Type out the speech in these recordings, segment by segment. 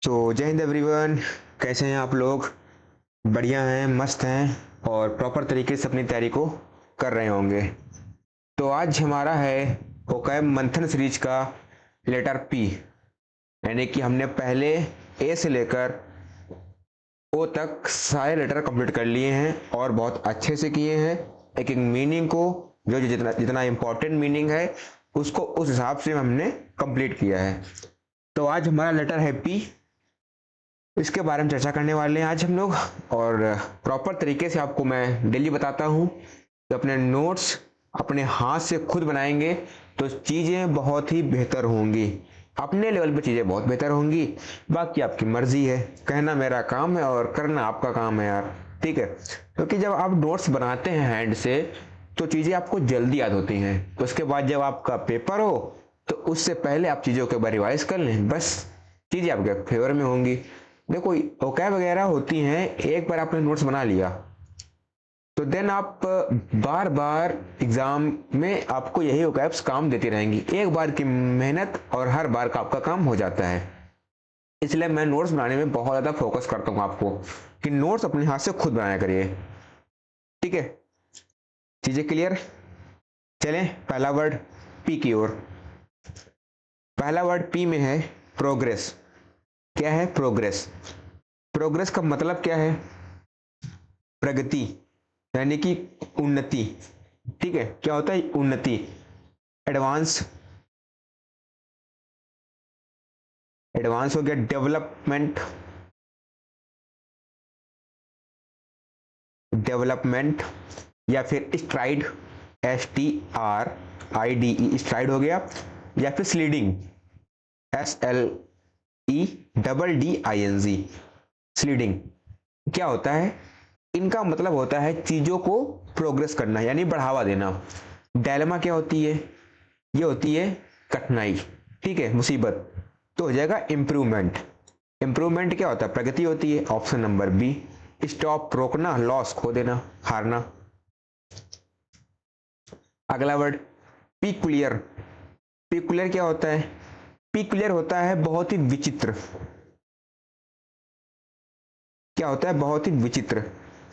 तो जय हिंद एवरीवन। कैसे हैं आप लोग? बढ़िया हैं, मस्त हैं और प्रॉपर तरीके से अपनी तैयारी को कर रहे होंगे। तो आज हमारा है ओकैब मंथन सीरीज का लेटर पी, यानी कि हमने पहले ए से लेकर ओ तक सारे लेटर कंप्लीट कर लिए हैं और बहुत अच्छे से किए हैं। एक एक मीनिंग को जो जो जितना जितना इम्पोर्टेंट मीनिंग है उसको उस हिसाब से हमने कंप्लीट किया है। तो आज हमारा लेटर है पी, इसके बारे में चर्चा करने वाले हैं आज हम लोग। और प्रॉपर तरीके से आपको मैं डेली बताता हूँ तो अपने नोट्स अपने हाथ से खुद बनाएंगे तो चीज़ें बहुत ही बेहतर होंगी, अपने लेवल पे चीज़ें बहुत बेहतर होंगी। बाकी आपकी मर्जी है, कहना मेरा काम है और करना आपका काम है यार, ठीक है। क्योंकि जब आप नोट्स बनाते हैं हैंड से तो चीज़ें आपको जल्दी याद होती हैं, तो उसके बाद जब आपका पेपर हो तो उससे पहले आप चीज़ों के बारे रिवाइज कर लें, बस चीज़ें आपके फेवर में होंगी। देखो ओकैब वगैरह होती हैं, एक बार आपने नोट्स बना लिया तो देन आप बार बार एग्जाम में आपको यही ओकैब्स काम देती रहेंगी। एक बार की मेहनत और हर बार का आपका काम हो जाता है। इसलिए मैं नोट्स बनाने में बहुत ज़्यादा फोकस करता हूँ आपको कि नोट्स अपने हाथ से खुद बनाया करिए, ठीक है। चीज़ें क्लियर? चलें पहला वर्ड पी की ओर। पहला वर्ड पी में है प्रोग्रेस। क्या है प्रोग्रेस? प्रोग्रेस का मतलब क्या है? प्रगति, यानी कि उन्नति, ठीक है। क्या होता है उन्नति? एडवांस, एडवांस हो गया डेवलपमेंट, डेवलपमेंट या फिर स्ट्राइड, STRIDE स्ट्राइड हो गया, या फिर स्लीडिंग, SLEDDING स्लीडिंग। क्या होता है? इनका मतलब होता है चीजों को प्रोग्रेस करना यानी बढ़ावा देना। डायलेमा क्या होती है? ये होती है कठिनाई, ठीक है, मुसीबत। तो हो जाएगा इंप्रूवमेंट। इंप्रूवमेंट क्या होता है? प्रगति होती है, ऑप्शन नंबर बी। स्टॉप रोकना, लॉस खो देना, हारना। अगला वर्ड पीकुलियर। पीकुलियर क्या होता है? पीकुलियर होता है बहुत ही विचित्र। क्या होता है? बहुत ही विचित्र,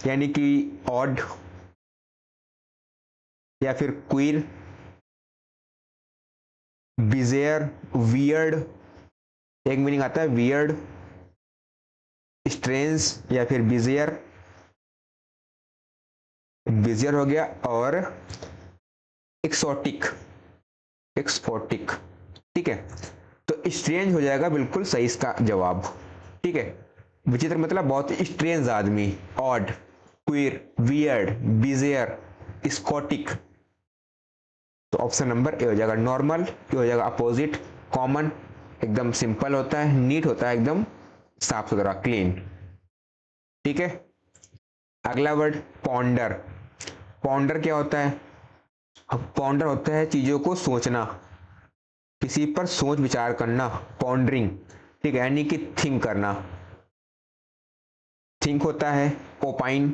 यानी कि ऑड या फिर क्वीर, बिजेयर, वियर्ड। एक मीनिंग आता है वियर्ड, स्ट्रेंज या फिर बिजेयर, बिजेयर हो गया। और एक्सोटिक, एक्सपोटिक, ठीक है। तो स्ट्रेंज हो जाएगा बिल्कुल सही इसका जवाब, ठीक है। विचित्र मतलब बहुत स्ट्रेंज आदमी, ऑड, क्वीर, वियर्ड, बिजेयर, स्कॉटिक। तो ऑप्शन नंबर ए हो जाएगा। नॉर्मल ये हो जाएगा अपोजिट, कॉमन एकदम सिंपल होता है, नीट होता है, एकदम साफ सुथरा, क्लीन, ठीक है। अगला वर्ड पॉन्डर। पॉन्डर क्या होता है? पॉन्डर होता है चीजों को सोचना, किसी पर सोच विचार करना, पॉन्डरिंग, ठीक है, यानी कि थिंक करना। थिंक होता है ओपाइन,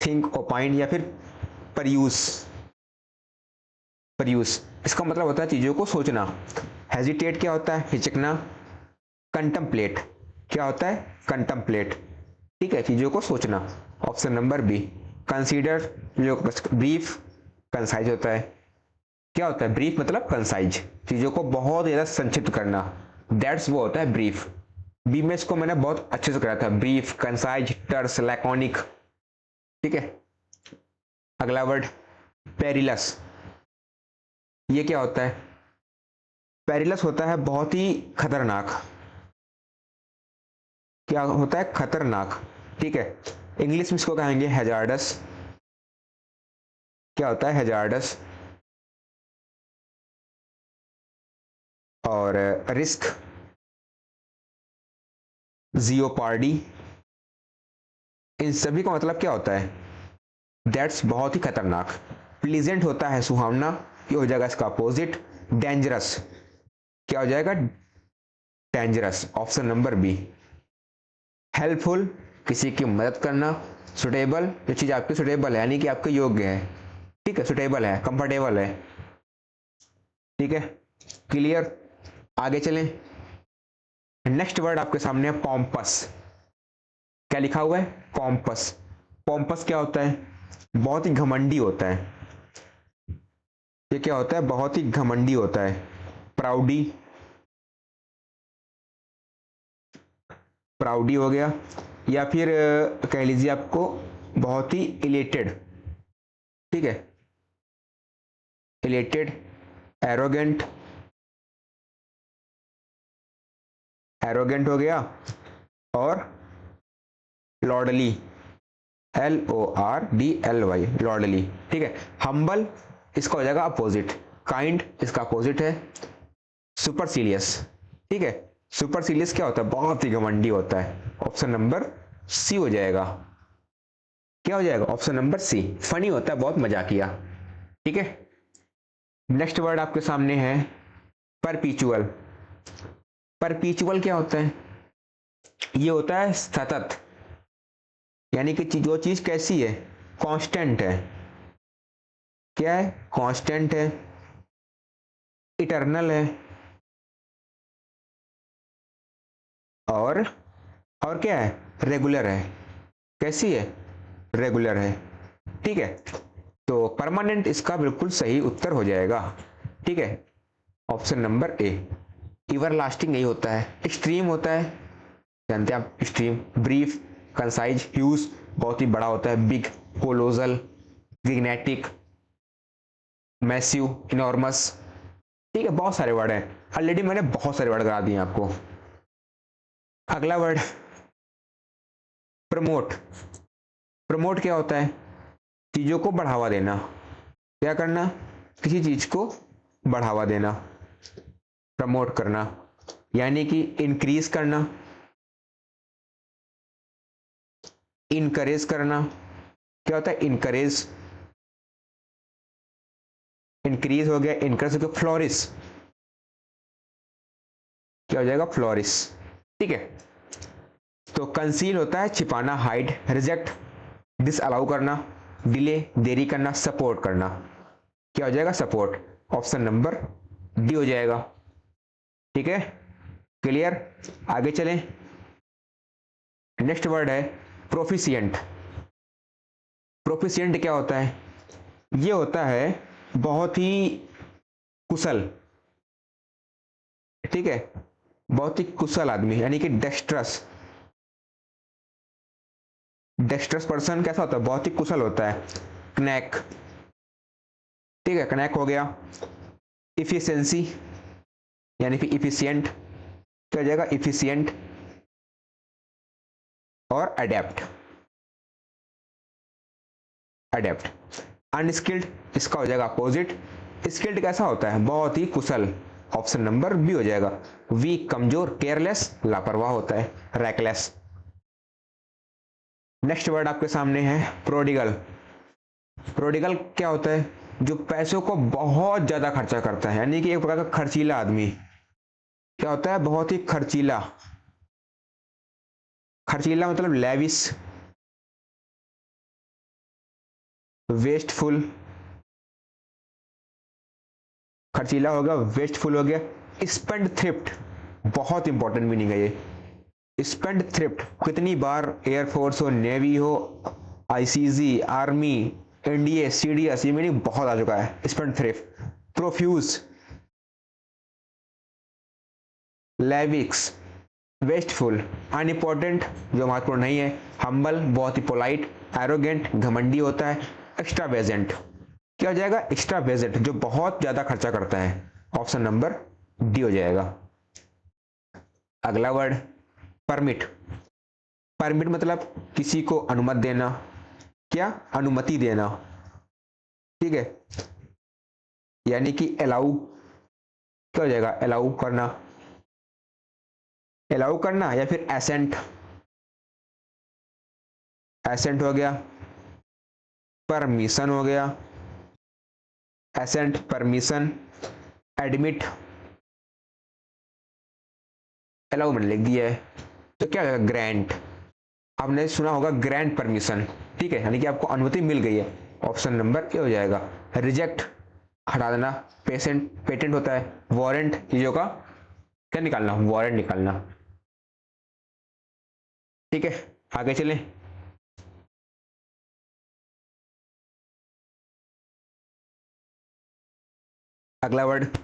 थिंक ओपाइन या फिर परयूस, परयूस। इसका मतलब होता है चीजों को सोचना। हेजिटेट क्या होता है? हिचकना। कंटम्पलेट क्या होता है? कंटम्पलेट, ठीक है, चीजों को सोचना, ऑप्शन नंबर बी। कंसीडर जो ब्रीफ कंसाइज होता है। क्या होता है ब्रीफ? मतलब कंसाइज, चीजों को बहुत ज्यादा संक्षिप्त करना, दैट्स वो होता है ब्रीफ। बी में इसको मैंने बहुत अच्छे से कराया था, ब्रीफ, कंसाइज, टर्स, लैकोनिक, ठीक है। अगला वर्ड पेरिलस। ये क्या होता है? पेरिलस होता है बहुत ही खतरनाक। क्या होता है? खतरनाक, ठीक है। इंग्लिश में इसको कहेंगे हैजार्डस। क्या होता है? हैजार्डस। और रिस्क, जियोपार्डी। इन सभी का मतलब क्या होता है? दैट्स बहुत ही खतरनाक। प्लीजेंट होता है सुहावना, ये हो जाएगा इसका अपोजिट। डेंजरस, क्या हो जाएगा? Dangerous, option number B. Helpful, किसी की मदद करना। सुटेबल, जो चीज आपकी सुटेबल है यानी कि आपके योग्य है, ठीक है, सुटेबल है, कंफर्टेबल है, ठीक है। क्लियर? आगे चलें। नेक्स्ट वर्ड आपके सामने है पॉम्पस। क्या लिखा हुआ है? पॉम्पस। पॉम्पस क्या होता है? बहुत ही घमंडी होता है। ये क्या होता है? बहुत ही घमंडी होता है। प्राउडी, प्राउडी हो गया, या फिर कह लीजिए आपको बहुत ही इलेटेड, ठीक है, इलेटेड, एरोगेंट, एरोगेंट हो गया, और लॉर्डली, LORDLY, लॉर्डली, ठीक है। हम्बल इसका हो जाएगा अपोजिट, काइंड इसका अपोजिट है सुपरसीलियस, ठीक है। सुपरसीलियस क्या होता है? बहुत ही घमंडी होता है। ऑप्शन नंबर सी हो जाएगा। क्या हो जाएगा? Option number C. फनी होता है, बहुत मजाकिया, ठीक है। नेक्स्ट वर्ड आपके सामने है परपीचुअल। परपीचुअल क्या होता है? ये होता है सतत, यानी कि जो चीज कैसी है? कांस्टेंट है। क्या है? कांस्टेंट है, इटर्नल है, और क्या है? रेगुलर है। कैसी है? रेगुलर है, ठीक है। तो परमानेंट इसका बिल्कुल सही उत्तर हो जाएगा, ठीक है। Option number A. एवरलास्टिंग यही होता है। एक्सट्रीम होता है, जानते हैं आप एक्सट्रीम। ब्रीफ, कंसाइज, ह्यूज बहुत ही बड़ा होता है। बिग, कोलोजल, गिग्नेटिक, मैसिव, इनॉर्मस, ठीक है। बहुत सारे वर्ड हैं, ऑलरेडी मैंने बहुत सारे वर्ड करा दिए आपको। अगला वर्ड प्रमोट। प्रमोट क्या होता है? चीजों को बढ़ावा देना। क्या करना? किसी चीज को बढ़ावा देना, प्रमोट करना, यानी कि इंक्रीज करना, इनकरेज करना। क्या होता है? इनकरेज, इंक्रीज हो गया, इनकरेज हो गया, फ्लोरिश। क्या हो जाएगा? फ्लोरिश, ठीक है। तो कंसील होता है छिपाना, हाइड। रिजेक्ट डिसअलाउ करना, डिले देरी करना, सपोर्ट करना। क्या हो जाएगा? सपोर्ट। ऑप्शन नंबर डी हो जाएगा, ठीक है। क्लियर? आगे चलें। नेक्स्ट वर्ड है प्रोफिशिएंट। प्रोफिशिएंट क्या होता है? ये होता है बहुत ही कुशल, ठीक है, बहुत ही कुशल आदमी, यानी कि डेक्स्ट्रस। डेक्स्ट्रस पर्सन कैसा होता है? बहुत ही कुशल होता है। कनेक, ठीक है, कनेक हो गया। इफिशिएंसी, यानी कि इफिशिएंट। क्या हो जाएगा? इफिशिएंट। और अडेप्ट, अडेप्ट। अनस्किल्ड इसका हो जाएगा अपोजिट। स्किल्ड कैसा होता है? बहुत ही कुशल। ऑप्शन नंबर बी हो जाएगा। वीक, कमजोर, केयरलेस, लापरवाह होता है, रैकलेस। नेक्स्ट वर्ड आपके सामने है प्रोडिगल। प्रोडिगल क्या होता है? जो पैसों को बहुत ज्यादा खर्चा करता है, यानी कि एक प्रकार का खर्चीला आदमी। क्या होता है? बहुत ही खर्चीला। खर्चीला मतलब लेविश, वेस्टफुल। खर्चीला हो गया, वेस्टफुल हो गया। स्पेंड थ्रिफ्ट, बहुत इंपॉर्टेंट मीनिंग है ये। स्पेंड थ्रिफ्ट कितनी बार एयरफोर्स हो, नेवी हो, आईसीजी, आर्मी, एनडीए, सीडीएस, ये मीनिंग बहुत आ चुका है। Spend thrift. Profuse, lavish, wasteful, unimportant जो महत्वपूर्ण नहीं है, हम्बल बहुत ही पोलाइट, एरोगेंट घमंडी होता है, एक्स्ट्रावेजेंट। क्या हो जाएगा? एक्स्ट्रावेजेंट, जो बहुत ज्यादा खर्चा करता है। ऑप्शन नंबर डी हो जाएगा। अगला वर्ड परमिट। परमिट मतलब किसी को अनुमति देना। क्या? अनुमति देना, ठीक है, यानी कि अलाउ। क्या हो जाएगा? अलाउ करना, अलाउ करना, या फिर एसेंट। एसेंट हो गया, परमिशन हो गया, एसेंट, परमिशन, एडमिट, अलाउ मैंने लिख दिया है। तो क्या होगा? ग्रांट। आपने सुना होगा ग्रांट परमिशन, ठीक है, यानी कि आपको अनुमति मिल गई है। ऑप्शन नंबर ए हो जाएगा। रिजेक्ट हटा देना, पेशेंट पेटेंट होता है, वारंट चीजों का क्या निकालना? वारंट निकालना, ठीक है, आगे चलें। अगला वर्ड,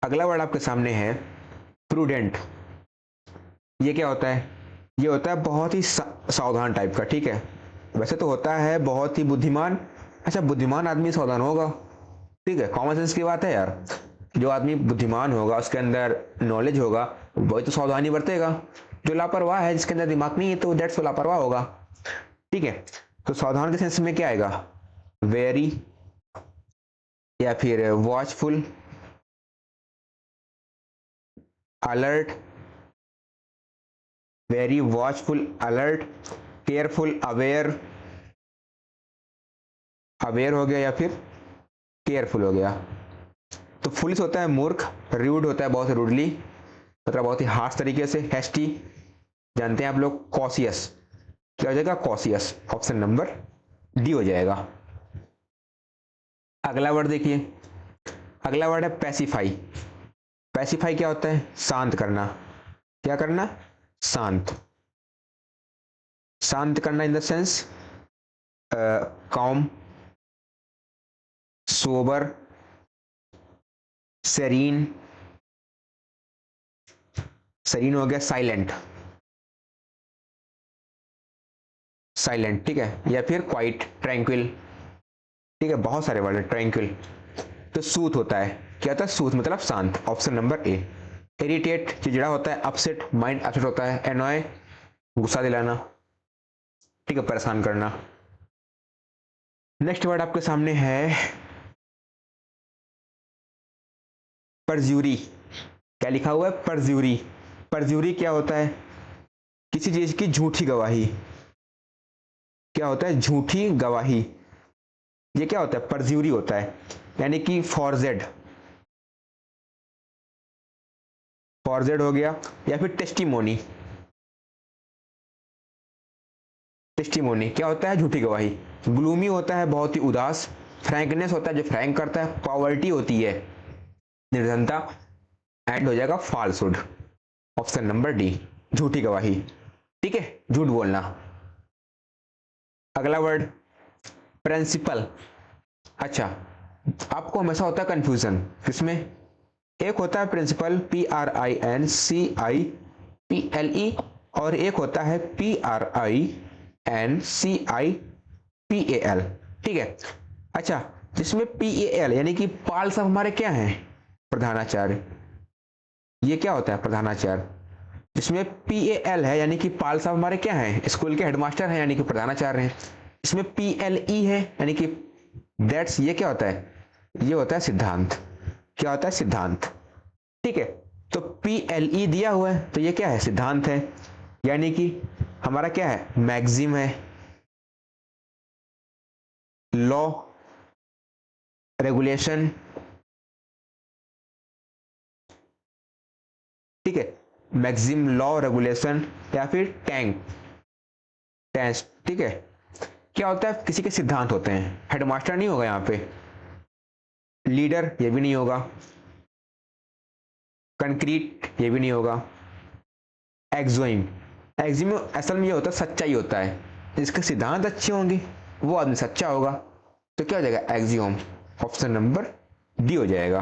अगला वर्ड आपके सामने है प्रूडेंट। ये क्या होता है? ये होता है बहुत ही सावधान टाइप का, ठीक है। वैसे तो होता है बहुत ही बुद्धिमान। अच्छा, बुद्धिमान आदमी सावधान होगा, ठीक है, कॉमन सेंस की बात है यार। जो आदमी बुद्धिमान होगा, उसके अंदर नॉलेज होगा, वही तो सावधानी बरतेगा। जो लापरवाह है, जिसके अंदर दिमाग नहीं है, तो दैट्स लापरवाह होगा, ठीक है। तो सावधान के सेंस में क्या आएगा? वेरी, या फिर watchful, alert, very watchful, alert, careful, aware, aware हो गया, या फिर केयरफुल हो गया। तो फुलिश होता है मूर्ख, रूड होता है बहुत रूडली, मतलब बहुत ही हार्श तरीके से, हैस्टी जानते हैं आप लोग, कॉशियस, क्या हो जाएगा? कॉशियस, ऑप्शन नंबर डी हो जाएगा। अगला वर्ड देखिए, अगला वर्ड है पैसिफाई। पैसिफाई क्या होता है? शांत करना। क्या करना? शांत, शांत करना इन the sense calm, sober, serine, serine हो गया साइलेंट, साइलेंट, ठीक है, या फिर क्वाइट, ट्रैंक्विल, ठीक है, बहुत सारे वर्ड है, ट्रैंक्विल। तो सूथ होता है, क्या होता है? सूथ मतलब शांत, ऑप्शन नंबर ए। इरिटेट, चिड़चिड़ा होता है, अपसेट, माइंड अपसेट होता है, एनॉय, गुस्सा दिलाना, ठीक है, परेशान करना। नेक्स्ट वर्ड आपके सामने है परज्यूरी। क्या लिखा हुआ है? परज्यूरी। परज्यूरी क्या होता है? किसी चीज की झूठी गवाही। क्या होता है? झूठी गवाही। ये क्या होता है? परज्यूरी होता है, यानी कि फॉर्जेड, फॉर्जेड हो गया, या फिर टेस्टिमोनी। टेस्टिमोनी क्या होता है? झूठी गवाही। ग्लूमी होता है बहुत ही उदास, फ्रैंकनेस होता है जो फ्रैंक करता है, पॉवर्टी होती है निर्धनता, एंड हो जाएगा फॉल्सहुड, ऑप्शन नंबर डी, झूठी गवाही, ठीक है, झूठ बोलना। अगला वर्ड प्रिंसिपल। अच्छा, आपको हमेशा होता है कंफ्यूजन किसमें? एक होता है प्रिंसिपल PRINCIPLE, और एक होता है PRINCIPAL, ठीक है। अच्छा, जिसमें PAL यानी कि पाल साहब हमारे क्या हैं? प्रधानाचार्य। ये क्या होता है? प्रधानाचार्य। इसमें PAL है यानी कि पाल साहब हमारे क्या हैं? स्कूल के हेडमास्टर हैं, यानी कि प्रधानाचार्य हैं। इसमें PLE है यानी कि दैट्स, ये क्या होता है? ये होता है सिद्धांत। क्या होता है? सिद्धांत, ठीक है। तो PLE दिया हुआ है, तो ये क्या है? सिद्धांत है, यानी कि हमारा क्या है? मैक्सिम है, लॉ, रेगुलेशन, ठीक है, मैक्सिम, लॉ, रेगुलेशन, या फिर टैंक, टेस्ट, ठीक है। क्या होता है? किसी के सिद्धांत होते हैं। हेडमास्टर नहीं होगा यहाँ पे, लीडर ये भी नहीं होगा, कंक्रीट ये भी नहीं होगा, एक्सोइम, एक्सिम असल में ये होता है सच्चाई होता है, जिसके सिद्धांत अच्छे होंगे वो आदमी सच्चा होगा, तो क्या हो जाएगा? एक्सियोम, ऑप्शन नंबर डी हो जाएगा।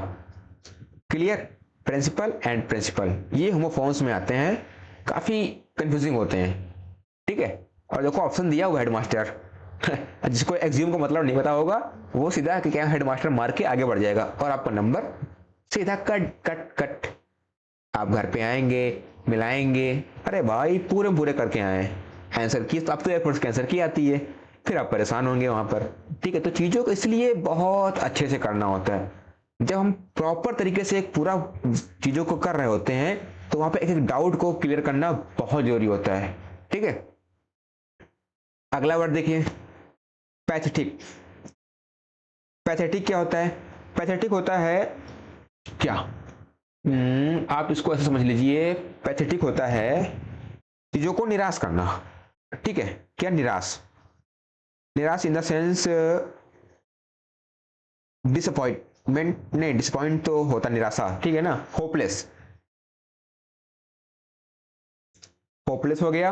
क्लियर? प्रिंसिपल एंड प्रिंसिपल ये होमोफॉर्म्स में आते हैं, काफी कंफ्यूजिंग होते हैं, ठीक है। और देखो ऑप्शन दिया हुआ हेडमास्टर जिसको एक्सियोम का मतलब नहीं पता होगा, वो सीधा क्या हेडमास्टर मार के आगे बढ़ जाएगा, और आपका नंबर सीधा कट कट कट। आप घर पे आएंगे, मिलाएंगे, अरे भाई पूरे पूरे करके आए आंसर की, तो आपको एयरफोर्स की आंसर की आती है, फिर आप परेशान होंगे वहां पर, ठीक है। तो चीजों को इसलिए बहुत अच्छे से करना होता है। जब हम प्रॉपर तरीके से एक पूरा चीजों को कर रहे होते हैं, तो वहां पे एक एक डाउट को क्लियर करना बहुत जरूरी होता है, ठीक है। अगला वर्ड देखिए, पैथेटिक। पैथेटिक क्या होता है? पैथेटिक होता है क्या? आप इसको ऐसे समझ लीजिए, पैथेटिक होता है चीजों को निराश करना, ठीक है। क्या? निराश, निराश इन द सेंस डिसअपॉइंटमेंट, नहीं डिसअपॉइंट तो होता निराशा, ठीक है ना, होपलेस, होपलेस हो गया,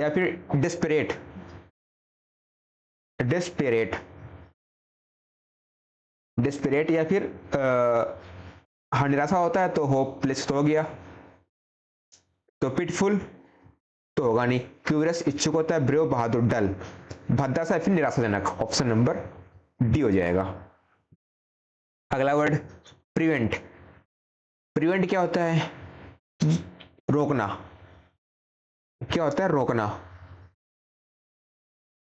या फिर डिस्परेट, डिस्परेट, डिस्परेट, या फिर हाँ निराशा होता है तो होपलेस तो हो गया। तो पिटफुल तो होगा नहीं, क्यूरियस इच्छुक होता है, ब्रेव बहादुर, डल भद्दा सा, फिर निराशाजनक, ऑप्शन नंबर डी हो जाएगा। अगला वर्ड प्रिवेंट। प्रिवेंट क्या होता है? रोकना। क्या होता है? रोकना,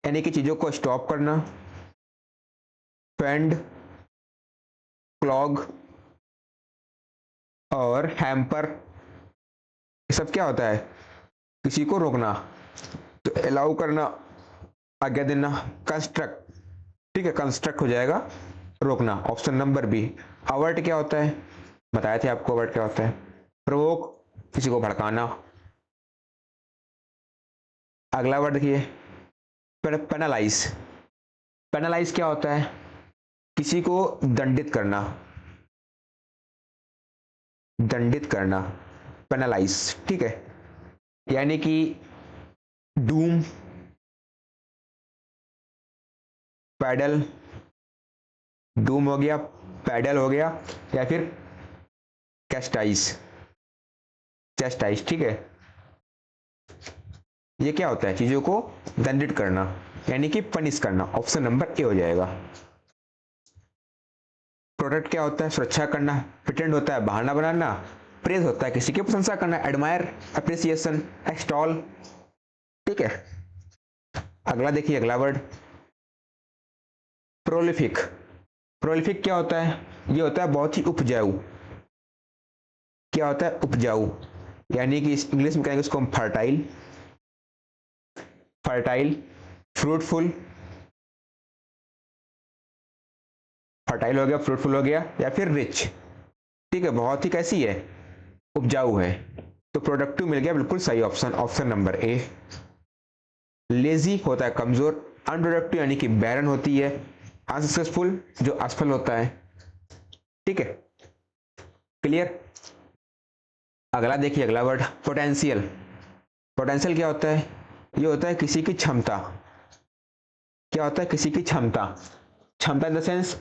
यानी कि चीजों को स्टॉप करना। फेंड, क्लॉग और हैम्पर, ये सब क्या होता है? किसी को रोकना। तो अलाउ करना, आज्ञा देना। कंस्ट्रक्ट, ठीक है, कंस्ट्रक्ट हो जाएगा रोकना, ऑप्शन नंबर बी। अवर्ट क्या होता है? बताए थे आपको अवर्ट क्या होता है। प्रोवोक, किसी को भड़काना। अगला वर्ड देखिए पेनलाइज। पेनलाइज क्या होता है? किसी को दंडित करना, दंडित करना, पेनलाइज, ठीक है। यानी कि डूम, पैडल, डूम हो गया, पैडल हो गया, या फिर कैस्टाइज, चेस्टाइज, ठीक है। ये क्या होता है? चीजों को दंडित करना, यानी कि पनिश करना, ऑप्शन नंबर ए हो जाएगा। प्रोटेक्ट क्या होता है? सुरक्षा करना। प्रिटेंड होता है बहाना बनाना। प्रेज होता है किसी की प्रशंसा करना, एडमायर, अप्रिसिएशन, एक्सटॉल, ठीक है। अगला देखिए, अगला वर्ड प्रोलिफिक। प्रोलिफिक क्या होता है? ये होता है बहुत ही उपजाऊ। क्या होता है? उपजाऊ, यानी कि इंग्लिश में कहेंगे उसको हम फर्टाइल, फर्टाइल, फ्रूटफुल, फर्टाइल हो गया, फ्रूटफुल हो गया, या फिर रिच, ठीक है। बहुत ही कैसी है? उपजाऊ है। तो प्रोडक्टिव मिल गया, बिल्कुल सही option, option number A. Lazy होता है कमजोर। अनप्रोडक्टिव यानी कि बैरन होती है। अनसक्सेसफुल जो असफल होता है, ठीक है। क्लियर। अगला देखिए, अगला वर्ड पोटेंशियल। पोटेंशियल क्या होता है? ये होता है किसी की क्षमता। क्या होता है? किसी की क्षमता। क्षमता इन द सेंस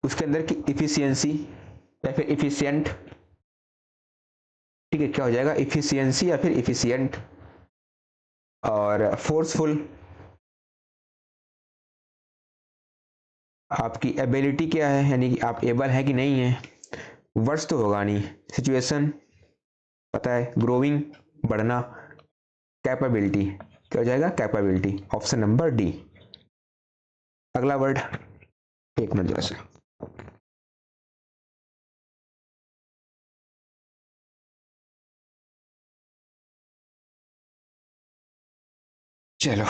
उसके अंदर की इफिशियंसी, या फिर इफिशिएंट, ठीक है। क्या हो जाएगा? इफिशियंसी या फिर इफिशिएंट। और फोर्सफुल, आपकी एबिलिटी क्या है, यानी कि आप एबल है कि नहीं है। वर्ड्स तो होगा नहीं। सिचुएशन पता है, ग्रोइंग, बढ़ना। कैपेबिलिटी, क्या हो जाएगा? Capability, option number D. अगला वर्ड, एक मिनट जरा सा, चलो।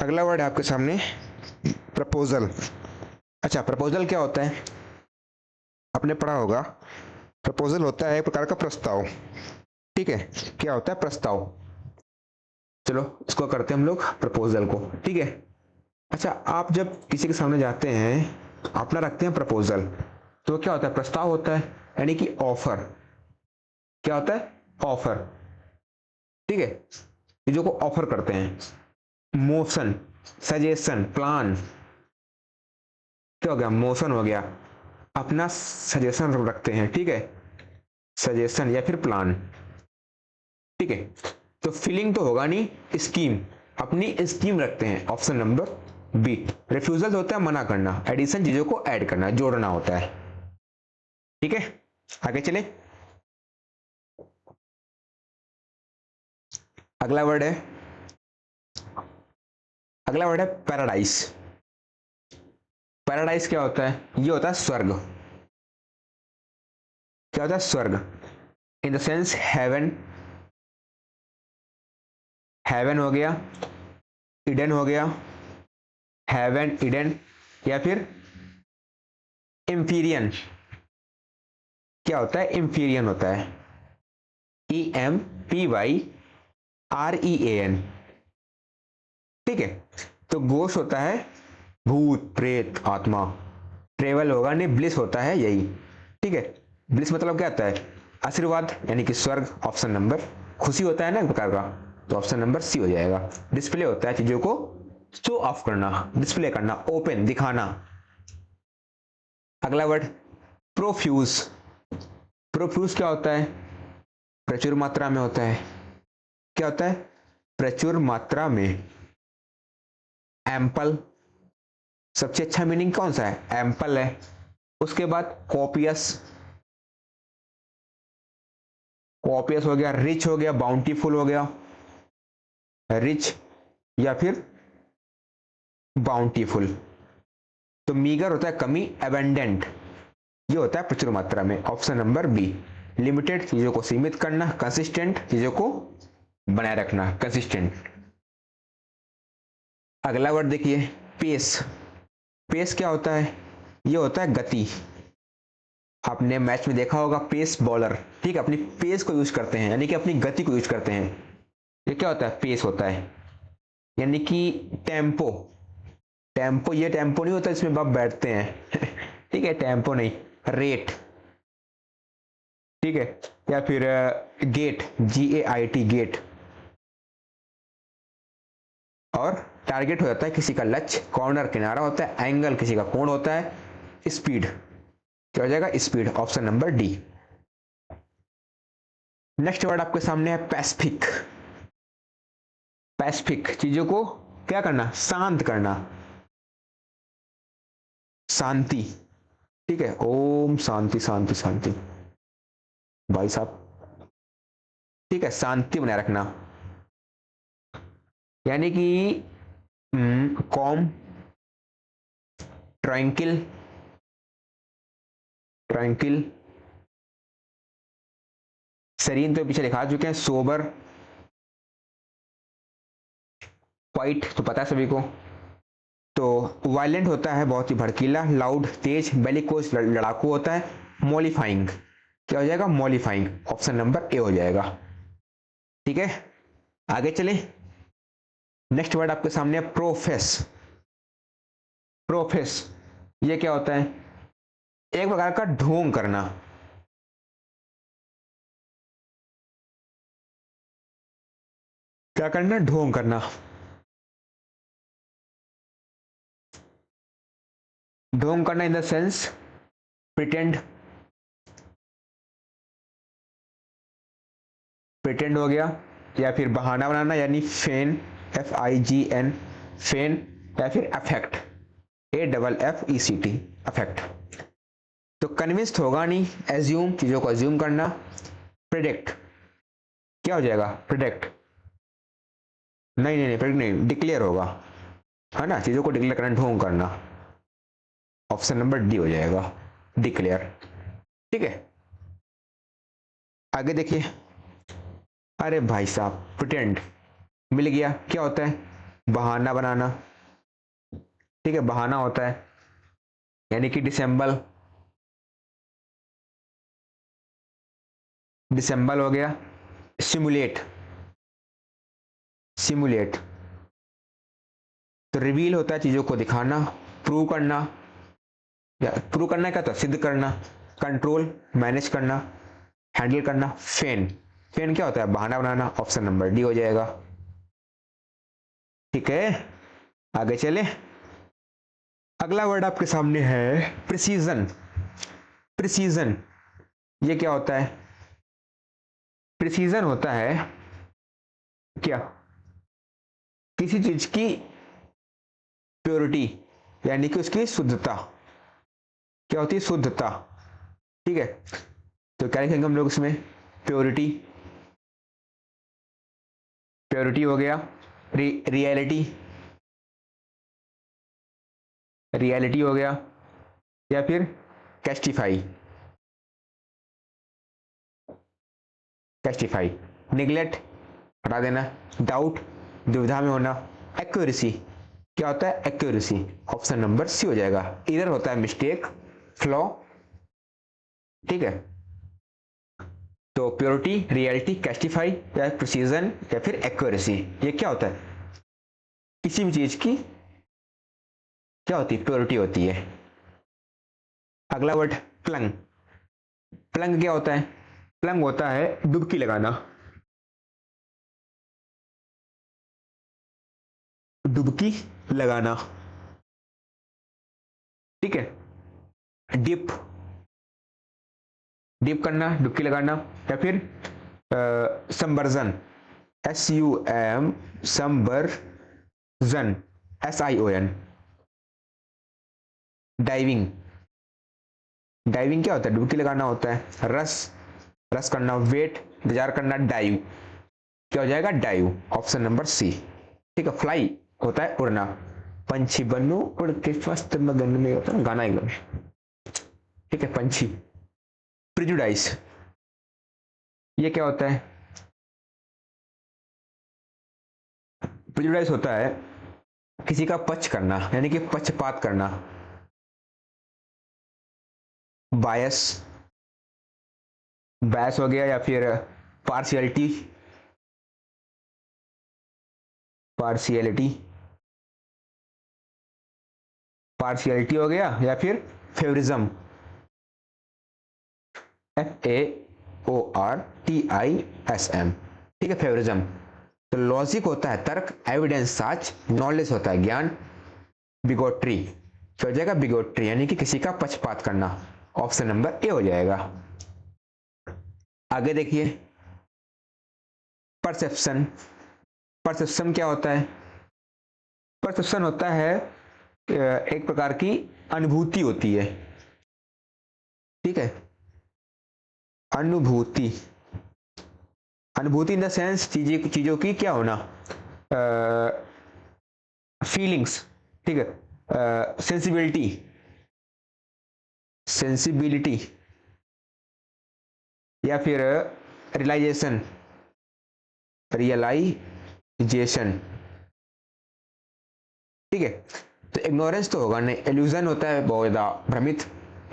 अगला वर्ड है आपके सामने प्रपोजल। अच्छा, प्रपोजल क्या होता है? आपने पढ़ा होगा, प्रपोजल होता है एक प्रकार का प्रस्ताव, ठीक है। क्या होता है? प्रस्ताव। चलो इसको करते हैं हम लोग प्रपोजल को, ठीक है। अच्छा, आप जब किसी के सामने जाते हैं, अपना रखते हैं प्रपोजल, तो क्या होता है? प्रस्ताव होता है, यानी कि ऑफर। क्या होता है? ऑफर, ठीक है। चीजों को ऑफर करते हैं। मोशन, सजेशन, प्लान, क्या हो गया? मोशन हो गया। अपना सजेशन रखते हैं, ठीक है। सजेशन या फिर प्लान, ठीक है। तो फीलिंग तो होगा नहीं, स्कीम, अपनी स्कीम रखते हैं, ऑप्शन नंबर बी। रिफ्यूजल होता है मना करना। एडिशन, चीजों को ऐड करना, जोड़ना होता है, ठीक है। आगे चले। अगला वर्ड है, अगला वर्ड है पैराडाइज। पैराडाइज क्या होता है? ये होता है स्वर्ग। क्या होता है? स्वर्ग, in the sense heaven. Heaven हो गया, ईडन हो गया, हेवन, ईडन, या फिर इंफीरियन। क्या होता है? इंफीरियन होता है, EMPYREAN, ठीक है। तो गोश होता है भूत, प्रेत, आत्मा। ट्रेवल होगा नहीं, ब्लिस होता है यही, ठीक है। ब्लिस मतलब क्या होता है? आशीर्वाद यानी कि स्वर्ग, ऑप्शन नंबर। खुशी होता है ना एक प्रकार का, तो ऑप्शन नंबर सी हो जाएगा। डिस्प्ले होता है चीजों को शो ऑफ करना, डिस्प्ले करना, ओपन दिखाना। अगला वर्ड प्रोफ्यूज। प्रोफ्यूज क्या होता है? प्रचुर मात्रा में होता है। क्या होता है? प्रचुर मात्रा में। एम्पल, सबसे अच्छा मीनिंग कौन सा है? एम्पल है। उसके बाद कॉपियस, कॉपियस हो गया, रिच हो गया, बाउंटीफुल हो गया, रिच या फिर बाउंटीफुल। तो मीगर होता है कमी, एबेंडेंट ये होता है प्रचुर मात्रा में, ऑप्शन नंबर बी। लिमिटेड चीजों को सीमित करना, कंसिस्टेंट चीजों को बनाए रखना, कंसिस्टेंट। अगला वर्ड देखिए पेस। पेस क्या होता है? ये होता है गति। आपने मैच में देखा होगा पेस बॉलर, ठीक है, अपनी पेस को यूज करते हैं यानी कि अपनी गति को यूज करते हैं। ये क्या होता है? पेस होता है। यानी कि टेम्पो, टेम्पो ये टेम्पो नहीं होता इसमें आप बैठते हैं ठीक है, टेम्पो नहीं। रेट, ठीक है, या फिर गेट, GAIT गेट। और टारगेट हो जाता है किसी का लक्ष्य, कॉर्नर किनारा होता है, एंगल किसी का कोण होता है, स्पीड क्या हो जाएगा? Speed, option number D. Next word आपके सामने है पैसिफिक। पैसिफिक चीजों को क्या करना? शांत करना, शांति, ठीक है, ओम शांति शांति शांति भाई साहब, ठीक है, शांति बनाए रखना। यानी कि कॉम, ट्रैंकिल, ट्रैंकिल। सेरीन तो पीछे लिखा चुके हैं, सोबर, क्वाइट तो पता है सभी को। तो वायलेंट होता है बहुत ही भड़कीला, लाउड तेज, बेलिकोस लड़ाकू होता है, मॉलिफाइंग क्या हो जाएगा? मॉलिफाइंग, ऑप्शन नंबर ए हो जाएगा। ठीक है, आगे चले। नेक्स्ट वर्ड आपके सामने है प्रोफेस। प्रोफेस ये क्या होता है? एक प्रकार का ढोंग करना, क्या करना? ढोंग करना। ढोंग करना इन द सेंस प्रिटेंड, प्रिटेंड हो गया, या फिर बहाना बनाना यानी फेन, FIGN फेन, या फिर अफेक्ट, AFFECT अफेक्ट। तो कन्विंस्ड होगा नहीं, एज्यूम चीजों को एज्यूम करना, प्रिडिक्ट क्या हो जाएगा? प्रिडिक्ट नहीं नहीं नहीं, प्रिडिक्ट नहीं, डिक्लेयर होगा, है ना, चीजों को डिक्लेयर करना, ढोंग करना, ऑप्शन नंबर डी हो जाएगा, डिक्लेयर। ठीक है, आगे देखिए। अरे भाई साहब, प्रिटेंड मिल गया, क्या होता है? बहाना बनाना, ठीक है, बहाना होता है, यानी कि डिसेंबल, डिसेंबल हो गया, सिमुलेट, सिमुलेट तो रिवील होता है चीजों को दिखाना, प्रूव करना, या प्रूव करना क्या था? सिद्ध करना, कंट्रोल मैनेज करना, हैंडल करना, फेन, फेन क्या होता है? बहाना बनाना, ऑप्शन नंबर डी हो जाएगा। ठीक है, आगे चले। अगला वर्ड आपके सामने है प्रिसीजन। प्रिसीजन ये क्या होता है? प्रिसीजन होता है क्या? किसी चीज की प्योरिटी यानी कि उसकी शुद्धता, क्या होती है? शुद्धता। ठीक है, तो क्या लिखेंगे हम लोग इसमें? प्योरिटी, प्योरिटी हो गया, रियलिटी, रियलिटी हो गया, या फिर कैस्टिफाई, कैस्टिफाई। निगलेक्ट हटा देना, डाउट दुविधा में होना, एक्यूरेसी क्या होता है? एक्यूरेसी, ऑप्शन नंबर सी हो जाएगा। इधर होता है मिस्टेक, फ्लॉ। ठीक है, तो प्योरिटी, रियलिटी, कैस्टिफाई या प्रिसीजन या फिर एक्यूरेसी, ये क्या होता है? किसी भी चीज की क्या होती है? प्योरिटी होती है। अगला वर्ड प्लंग। प्लंग क्या होता है? प्लंग होता है डुबकी लगाना, डुबकी लगाना, ठीक है। डिप, डिप करना, डुबकी लगाना। या फिर संवर्जन, SUM, संवर्जन, SION। डाइविंग, डाइविंग क्या होता है? डुबकी लगाना होता है। रस, रस करना, वेट इंतजार करना, डाइव, क्या हो जाएगा? डाइव, ऑप्शन नंबर सी, ठीक है। फ्लाई होता है उड़ना, पंछी बनूं उड़ के मस्त मगन में, होता है गाना एकदम, ठीक है, पंछी। प्रिजुडाइस, ये क्या होता है? प्रिजुडाइस होता है किसी का पक्ष करना, यानी कि पक्षपात करना। बायस, बायस हो गया, या फिर पार्शियलिटी, पार्शियलिटी, पार्शियलिटी हो गया, या फिर फेवरिज्म, FAORTISM, ठीक है, फेवरिज्म। तो लॉजिक होता है तर्क, एविडेंस साच, नॉलेज होता है ज्ञान, बिगोट्री, क्या हो जाएगा? बिगोट्री, यानी कि किसी का पक्षपात करना, ऑप्शन नंबर ए हो जाएगा। आगे देखिए, परसेप्शन, परसेप्शन क्या होता है? परसेप्शन होता है एक प्रकार की अनुभूति होती है, ठीक है, अनुभूति, अनुभूति इन द सेंस चीजों की क्या होना, फीलिंग्स, ठीक है, सेंसिबिलिटी, सेंसिबिलिटी, या फिर रियलाइजेशन, रियलाइजेशन, ठीक है। तो इग्नोरेंस तो होगा नहीं, इल्यूजन होता है बहुत ज्यादा भ्रमित,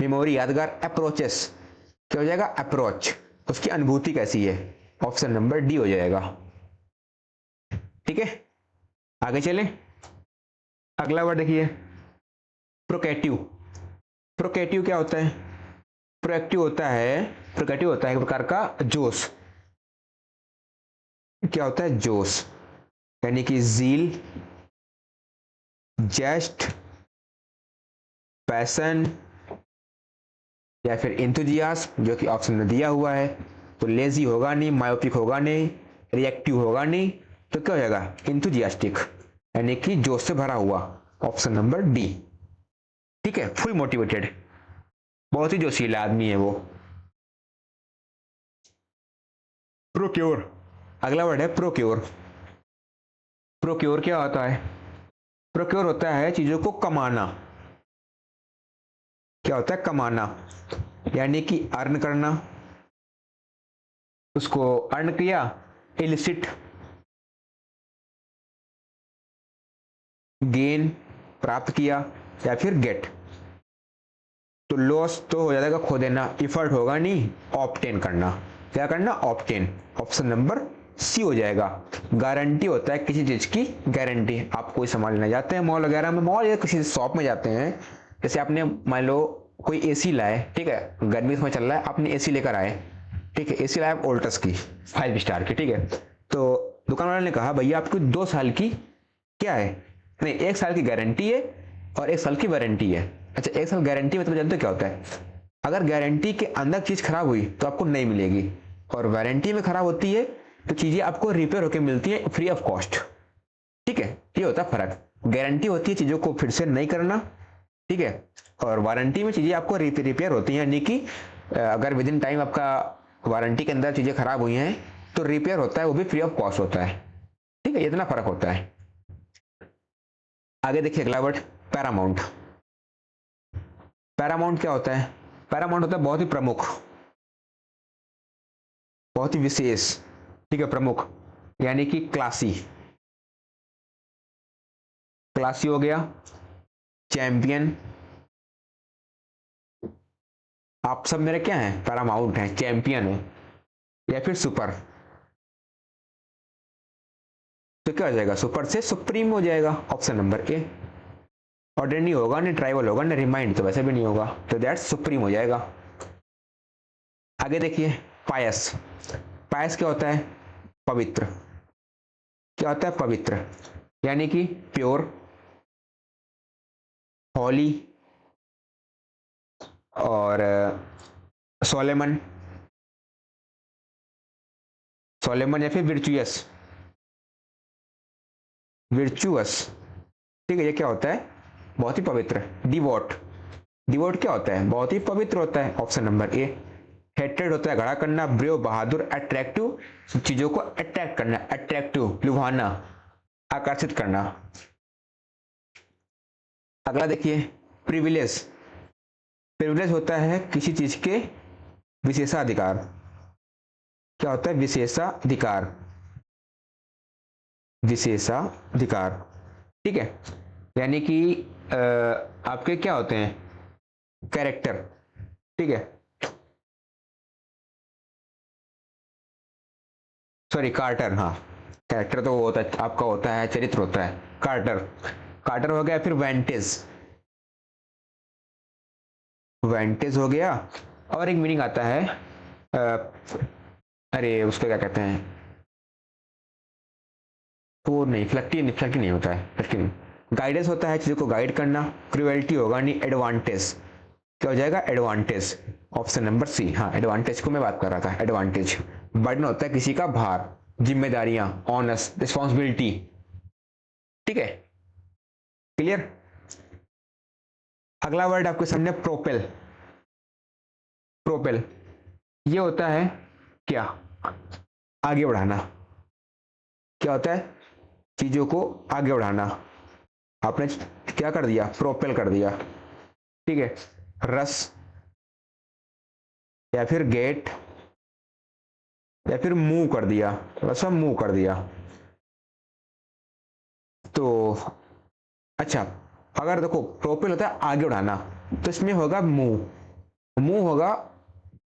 मेमोरी यादगार, अप्रोचेस, क्या हो जाएगा? अप्रोच, उसकी अनुभूति कैसी है, ऑप्शन नंबर डी हो जाएगा, ठीक है। आगे चलें, अगला वर्ड देखिए, प्रोकेटिव। प्रोकेटिव क्या होता है? प्रोएक्टिव होता है, प्रोकेटिव होता है एक प्रकार का जोश, क्या होता है? जोश, यानी कि जील, जेस्ट, पैशन, या फिर इंथुजियाज्म, जो कि ऑप्शन में दिया हुआ है। तो लेजी होगा नहीं, मायोपिक होगा नहीं, रिएक्टिव होगा नहीं, तो क्या हो जाएगा? इंथुजियास्टिक, यानी कि जोश से भरा हुआ, ऑप्शन नंबर डी, ठीक है। फुल मोटिवेटेड, बहुत ही जोशीला आदमी है वो। प्रोक्योर, अगला वर्ड है प्रोक्योर। प्रोक्योर क्या होता है? प्रोक्योर होता है चीजों को कमाना, क्या होता है? कमाना, यानी कि अर्न करना, उसको अर्न किया, इलिसिट, गेन, प्राप्त किया, या फिर गेट। तो लॉस तो हो जाएगा खो देना, इफर्ट होगा नहीं, ऑब्टेन करना, क्या करना? ऑब्टेन, ऑप्शन नंबर सी हो जाएगा। गारंटी होता है किसी चीज की गारंटी, आप कोई सामान लेना जाते हैं मॉल वगैरह में, मॉल या किसी शॉप में जाते हैं, जैसे आपने मान लो कोई एसी लाए, ठीक है, गर्मी में चल रहा है, आपने एसी लेकर आए, ठीक है, एसी लाया ओल्टस की 5 स्टार की, ठीक है। तो दुकान वाले ने कहा भैया आपकी 2 साल की क्या है, नहीं 1 साल की गारंटी है और 1 साल की वारंटी है। अच्छा, 1 साल गारंटी मतलब जानते हो क्या होता है? अगर गारंटी के अंदर चीज खराब हुई तो आपको नहीं मिलेगी, और वारंटी में खराब होती है तो चीजें आपको रिपेयर होकर मिलती है फ्री ऑफ कॉस्ट, ठीक है। ये होता है फर्क, गारंटी होती है चीजों को फिर से नहीं करना, ठीक है, और वारंटी में चीजें आपको रिपेयर होती हैं, यानी कि अगर विद इन टाइम आपका वारंटी के अंदर चीजें खराब हुई हैं तो रिपेयर होता है, वो भी फ्री ऑफ कॉस्ट होता है, ठीक है, इतना फर्क होता है। आगे देखिए अगला वर्ड पैरामाउंट। पैरामाउंट क्या होता है? पैरामाउंट होता है बहुत ही प्रमुख, बहुत ही विशेष, ठीक है, प्रमुख, यानी कि क्लासी, क्लासी हो गया, चैंपियन, आप सब मेरे क्या हैं? पैरामाउंट हैं, चैंपियन है, या फिर सुपर, तो क्या हो जाएगा? सुपर से सुप्रीम हो जाएगा, ऑप्शन नंबर ए। ऑर्डिनरी होगा नहीं, ट्राइबल होगा नहीं, रिमाइंड तो वैसे भी नहीं होगा, तो दैट सुप्रीम हो जाएगा। आगे देखिए पायस। पायस क्या होता है? पवित्र। क्या होता है? पवित्र, यानी कि प्योर, होली, और सोलेमन, सोलेमन या फिर विर्चुअस, विर्चुअस। ठीक है, ये क्या होता है? बहुत ही पवित्र। डिवोट, डिवोट क्या होता है? बहुत ही पवित्र होता है। Option number A. हेट्रेड होता है घड़ा करना। ब्रेव बहादुर। अट्रैक्टिव, चीजों को अट्रैक्ट करना, अट्रैक्टिव लुभाना, आकर्षित करना। अगला देखिए, प्रिविलेज। प्रिविलेज होता है किसी चीज के विशेषाधिकार। क्या होता है? विशेषाधिकार, विशेषाधिकार। ठीक है, यानी कि आपके क्या होते हैं? कैरेक्टर। ठीक है, सॉरी कार्टर, हाँ। कैरेक्टर तो वो होता है आपका, होता है चरित्र होता है। कार्टर, कार्टर हो गया। फिर वेंटेज, वेंटेज हो गया। और एक मीनिंग आता है अरे उसको क्या कहते हैं? वो नहीं, फ्लक्टी नहीं, फ्लक्टी नहीं होता है, फ्लक्टी नहीं। गाइडेंस होता है चीजों को गाइड करना। क्रुएल्टी होगा नहीं। एडवांटेज, क्या हो जाएगा? एडवांटेज। ऑप्शन नंबर सी, हाँ एडवांटेज को मैं बात कर रहा था, एडवांटेज। बर्डन होता है किसी का भार, जिम्मेदारियां, ऑनस, रिस्पॉन्सिबिलिटी। ठीक है, क्लियर। अगला वर्ड आपके सामने प्रोपेल। प्रोपेल ये होता है क्या? आगे बढ़ाना। क्या होता है? चीजों को आगे बढ़ाना। आपने क्या कर दिया? प्रोपेल कर दिया। ठीक है, रस, या फिर गेट, या फिर मूव कर दिया, थोड़ा सा मूव कर दिया। तो अच्छा, अगर देखो प्रोपेल होता है आगे बढ़ाना, तो इसमें होगा मूव। मूव होगा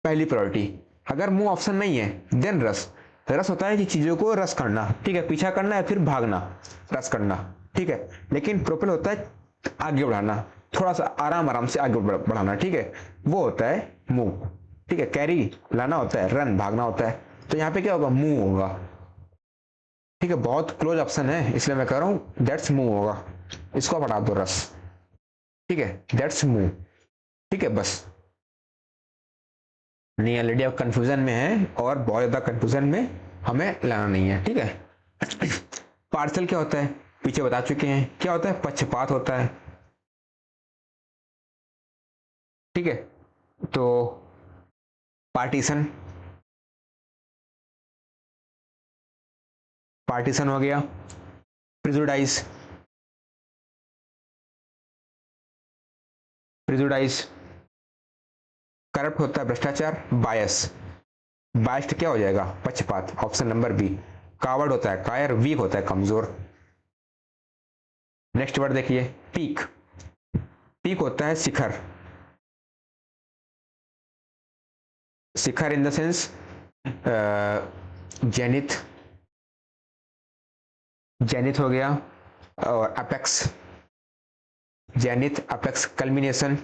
पहली प्रायोरिटी। अगर मूव ऑप्शन नहीं है, देन रस। रस होता है कि चीजों को रस करना। ठीक है, पीछा करना या फिर भागना, रस करना। ठीक है, लेकिन प्रोपेल होता है आगे बढ़ाना, थोड़ा सा आराम आराम से आगे बढ़ाना। ठीक है, वो होता है मूव। ठीक है, कैरी लाना होता है, रन भागना होता है। तो यहाँ पे क्या होगा? मूव होगा। ठीक है, बहुत क्लोज ऑप्शन है इसलिए मैं कह रहा हूं दैट्स मूव होगा। इसको हटा दो, रस। ठीक है, दैट्स मूव। ठीक है, बस। नहीं, ऑलरेडी आप कंफ्यूजन में है, और बहुत ज्यादा कंफ्यूजन में हमें लाना नहीं है। ठीक है। पार्सल क्या होता है? पीछे बता चुके हैं। क्या होता है? पक्षपात होता है। ठीक है, तो पार्टीशन, पार्टीशन हो गया। Prejudice, prejudice. करप्ट होता है भ्रष्टाचार। बायस, बायस्ड क्या हो जाएगा? पक्षपात। Option number B. कावर्ड होता है कायर। वीक होता है कमजोर। नेक्स्ट वर्ड देखिए, पीक। पीक होता है शिखर। शिखर in the sense zenith, zenith हो गया। और apex, zenith, apex, culmination,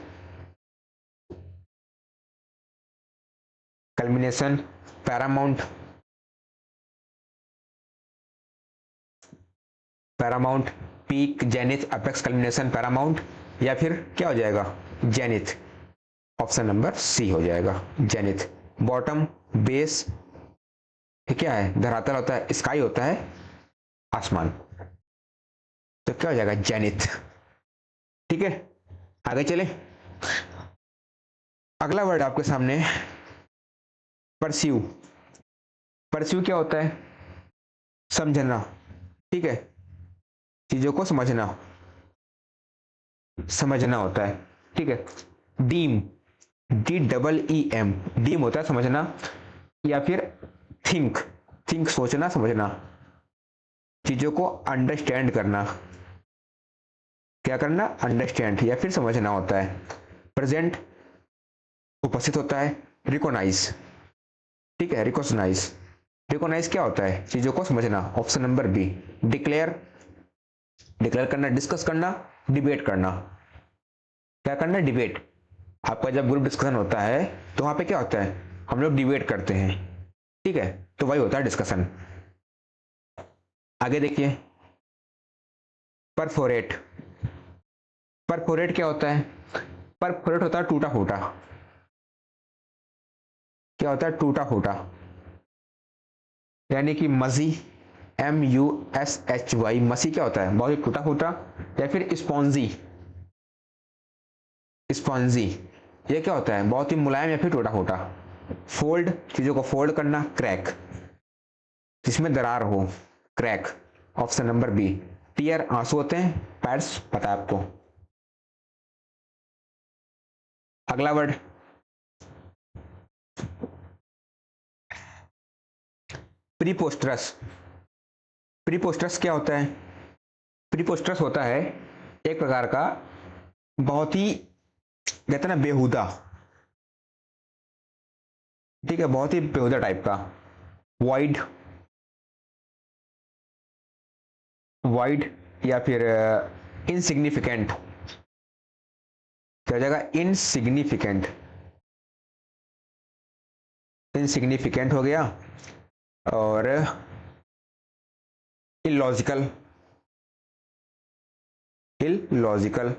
culmination, paramount, paramount, peak, zenith, apex, culmination, paramount, या फिर क्या हो जाएगा? जेनिथ। ऑप्शन नंबर सी हो जाएगा, जेनिथ। बॉटम, बेस, क्या है? धरातल होता है। स्काई होता है आसमान। तो क्या हो जाएगा? जेनिथ। ठीक है, आगे चले। अगला वर्ड आपके सामने, परस्यू। परस्यू क्या होता है? समझना। ठीक है, चीजों को समझना, समझना होता है। ठीक है, डीम, DEEM, डीम होता है समझना। या फिर थिंक, थिंक सोचना समझना, चीजों को अंडरस्टैंड करना। क्या करना? अंडरस्टैंड या फिर समझना होता है। प्रेजेंट, उपस्थित होता है। रिकॉग्नाइज, ठीक है, रिकॉग्नाइज। रिकॉग्नाइज क्या होता है? चीजों को समझना। Option number B. Declare, declare करना, डिस्कस करना, डिबेट करना। क्या करना? डिबेट। आपका जब ग्रुप डिस्कशन होता है तो वहां पे क्या होता है? हम लोग डिबेट करते हैं, ठीक है, तो वही होता है डिस्कशन। आगे देखिए, परफोरेट। परफोरेट क्या होता है? परफोरेट होता है टूटा फूटा। क्या होता है? टूटा फूटा, यानी कि मसी, MUSHY, मसी क्या होता है? बहुत ही टूटा फूटा। या फिर स्पॉन्जी, स्पॉन्जी ये क्या होता है? बहुत ही मुलायम या फिर टूटा फूटा। फोल्ड, चीजों को फोल्ड करना। क्रैक, जिसमें दरार हो, crack, option number B. Tear, आंसू होते हैं। पैड्स, पता है आपको। अगला वर्ड, प्रीपोस्टरस। प्रीपोस्टरस क्या होता है? प्रीपोस्टरस होता है एक प्रकार का बहुत ही, कहते हैं ना, बेहुदा, ठीक है, बहुत ही बेहुदा टाइप का। वाइड, वाइड या फिर इनसिग्निफिकेंट। क्या हो जाएगा? इनसिग्निफिकेंट, इनसिग्निफिकेंट हो गया। और इलॉजिकल, इलॉजिकल,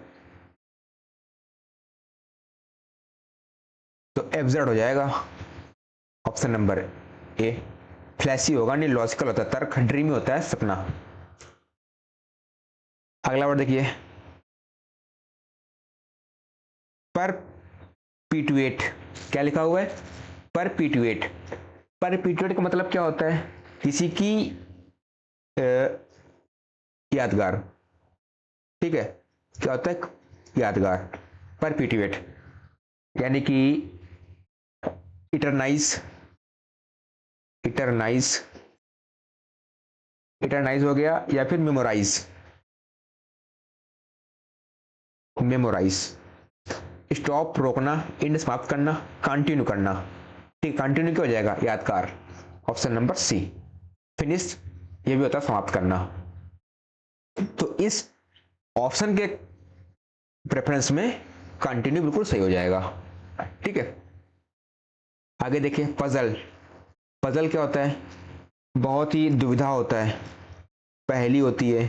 तो एब्सर्ड हो जाएगा, ऑप्शन नंबर ए। फ्लैशी होगा, नहीं लॉजिकल होता है, तर्क, ड्रीमी होता है, सपना। अगला वर्ड देखिए, परपीटुएट। क्या लिखा हुआ है? परपीटुएट। परपीटुएट का मतलब क्या होता है? किसी की यादगार, ठीक है, क्या होता है? यादगार, परपीटुएट, यानी कि इटरनाइज, इटरनाइज, इटरनाइज हो गया। या फिर मेमोराइज, मेमोराइज। स्टॉप, रोकना। इंड, समाप्त करना। कंटिन्यू करना, ठीक, कंटिन्यू क्या हो जाएगा? यादगार, ऑप्शन नंबर सी। फिनिश, ये भी होता है समाप्त करना। तो इस ऑप्शन के प्रेफरेंस में कंटिन्यू बिल्कुल सही हो जाएगा, ठीक है। आगे देखिए, पजल। पजल क्या होता है? बहुत ही दुविधा होता है, पहेली होती है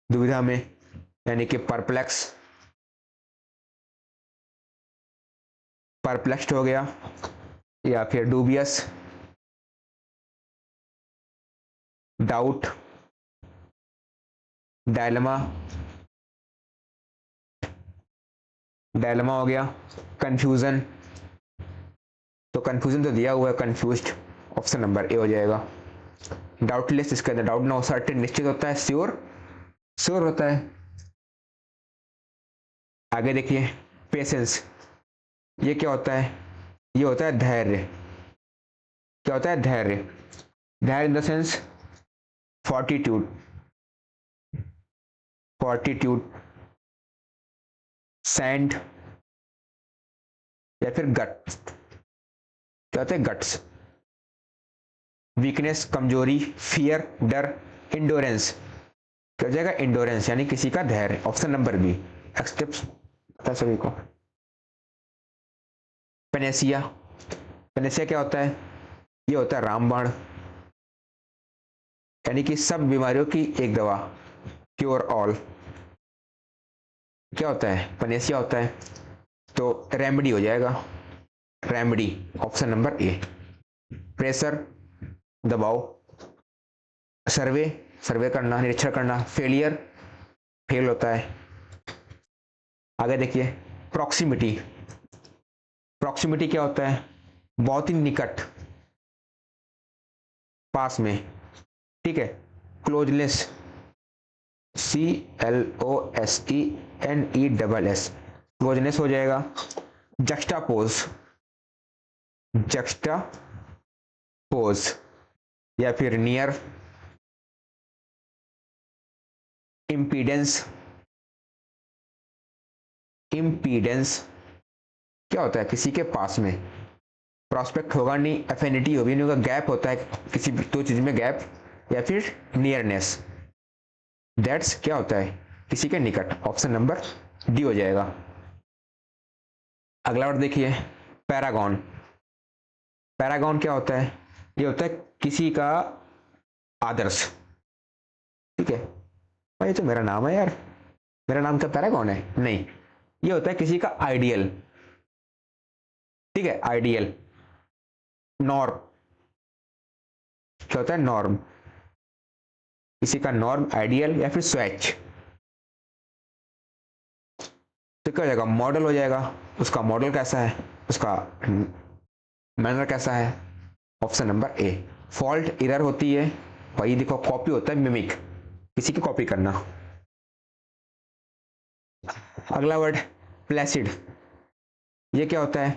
दुविधा में, यानी कि परप्लेक्स, परप्लेक्स्ड हो गया। या फिर डूबियस, डाउट, डायलमा, डायलमा हो गया। कंफ्यूजन, तो कंफ्यूजन तो दिया हुआ है, कंफ्यूज्ड, ऑप्शन नंबर ए हो जाएगा। डाउटलेस, इसके अंदर डाउट ना हो, सर्टेन, निश्चित होता है। श्योर, श्योर होता है। आगे देखिए, पेशेंस। ये क्या होता है? ये होता है धैर्य। क्या होता है? धैर्य। धैर्य इन the sense fortitude, fortitude, sand, या फिर गट्स। क्या होता है? गट्स। वीकनेस, कमजोरी। फियर, डर। इंडोरेंस, क्या हो जाएगा? इंडोरेंस, यानी किसी का धैर्य, ऑप्शन नंबर बी। एक्सेप्ट, पता सभी को। पेनेसिया, पेनेसिया क्या होता है? ये होता है रामबाण, यानी कि सब बीमारियों की एक दवा, क्योर ऑल। क्या होता है? पेनेसिया होता है, तो रेमेडी हो जाएगा, remedy, option number A. Pressure, दबाव। सर्वे, सर्वे करना, निरीक्षण करना। फेलियर, फेल होता है। आगे देखिए, प्रॉक्सिमिटी। प्रॉक्सिमिटी क्या होता है? बहुत ही निकट, पास में, ठीक है। क्लोजनेस, CLOSENESS, क्लोजनेस हो जाएगा। जक्स्टापोज, जक्स्टापोज, या फिर नियर। इम्पीडेंस, इम्पीडेंस क्या होता है? किसी के पास में। प्रॉस्पेक्ट होगा नहीं, एफिनिटी होगी नहीं, होगा गैप होता है, किसी दो चीज में गैप। या फिर नियरनेस, दैट्स क्या होता है? किसी के निकट, ऑप्शन नंबर डी हो जाएगा। अगला वर्ड देखिए, पैरागॉन। पैरागॉन क्या होता है? ये होता है किसी का आदर्श। ठीक है भाई, तो मेरा नाम है यार, मेरा नाम क्या पैरागॉन है? नहीं, ये होता है किसी का आइडियल। ठीक है, आइडियल। नॉर्म क्या होता है? नॉर्म, किसी का नॉर्म, आइडियल या फिर स्वैच। तो क्या हो जाएगा? मॉडल हो जाएगा। उसका मॉडल कैसा है, उसका मैनर कैसा है? Option number A. Fault, error होती है भाई, देखो कॉपी होता है, मिमिक, किसी की कॉपी करना। अगला वर्ड प्लेसिड, ये क्या होता है?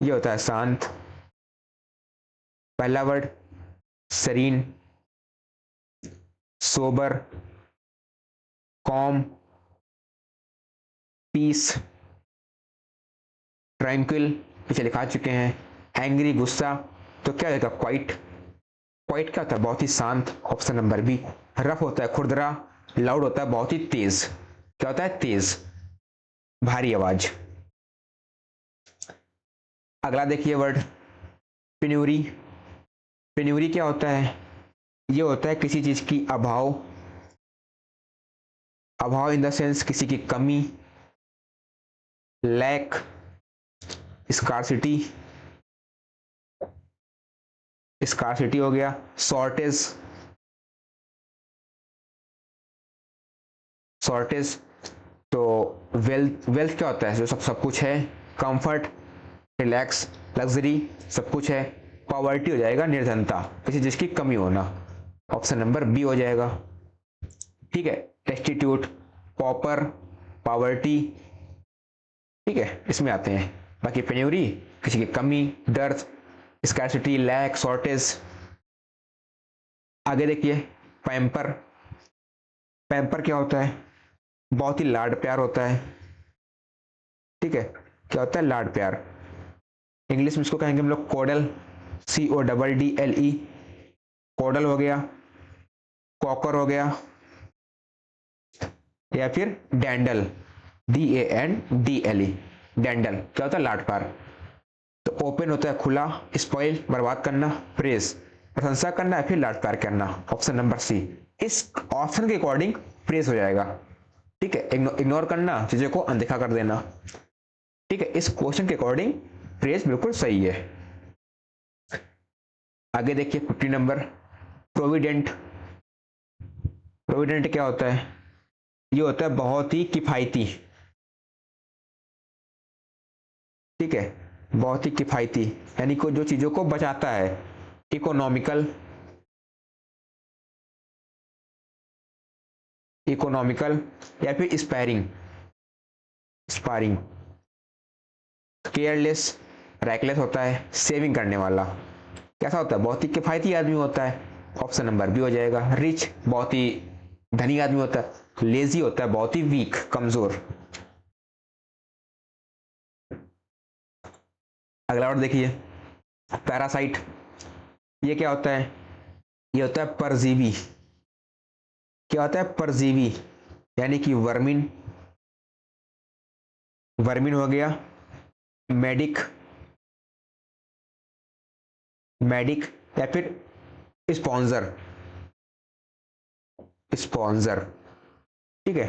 ये होता है शांत। पहला word serene, sober, calm, peace, tranquil, पीछे लिखा चुके हैं। एंग्री, गुस्सा, तो क्या होगा? क्वाइट। क्वाइट क्या होता है? बहुत ही शांत, ऑप्शन नंबर बी। रफ होता है खुरदरा, लाउड होता है बहुत ही तेज। क्या होता है? तेज, भारी आवाज। अगला देखिए वर्ड पिन्यूरी। पिन्यूरी क्या होता है? ये होता है किसी चीज की अभाव। अभाव इन द सेंस किसी की कमी, लैक, स्कार्सिटी, स्कार्सिटी हो गया। शॉर्टेज, शॉर्टेज तो वेल्थ, वेल्थ क्या होता है? जो सब कुछ है। कंफर्ट, रिलैक्स, लग्जरी, सब कुछ है। पॉवर्टी हो जाएगा निर्धनता, किसी चीज की कमी होना, ऑप्शन नंबर बी हो जाएगा। ठीक है, डेस्टिट्यूट, पॉपर, पॉवर्टी। ठीक है, इसमें आते हैं। बाकी पेन्यूरी किसी की कमी, दर्द, स्कैर्सिटी, लैक, शॉर्टेज। आगे देखिए पैम्पर। पैम्पर क्या होता है? बहुत ही लाड प्यार होता है। ठीक है, क्या होता है? लाड प्यार। इंग्लिश में इसको कहेंगे हम लोग कोडल, CODDLE। कोडल हो गया, कॉकर हो गया, या फिर डैंडल, DANDLE। डैंडल क्या होता है? लाड प्यार। तो ओपन होता है खुला, स्पॉइल बर्बाद करना, प्रेस प्रशंसा करना, या फिर लाड प्यार करना, ऑप्शन नंबर सी। इस ऑप्शन के अकॉर्डिंग प्रेस हो जाएगा। ठीक है, इग्नोर करना, चीजों को अनदेखा कर देना। ठीक है, इस क्वेश्चन के अकॉर्डिंग प्रेस बिल्कुल सही है। आगे देखिए 50 नंबर प्रोविडेंट। प्रोविडेंट क्या होता है? ये होता है बहुत ही किफायती। ठीक है, बहुत ही किफायती, यानी को जो चीजों को बचाता है। इकोनॉमिकल, इकोनॉमिकल या फिर स्पैरिंग, स्पारिंग। केयरलेस, रैकलेस होता है, सेविंग करने वाला। कैसा होता है? बहुत ही किफायती आदमी होता है, ऑप्शन नंबर बी हो जाएगा। रिच, बहुत ही धनी आदमी होता है। लेजी होता है बहुत ही वीक, कमजोर। अगला और देखिए पैरासाइट। ये क्या होता है? ये होता है परजीवी। क्या होता है? परजीवी, यानी कि वर्मिन। वर्मिन हो गया। मेडिक, मेडिक या फिर स्पॉन्सर, स्पॉन्सर। ठीक है,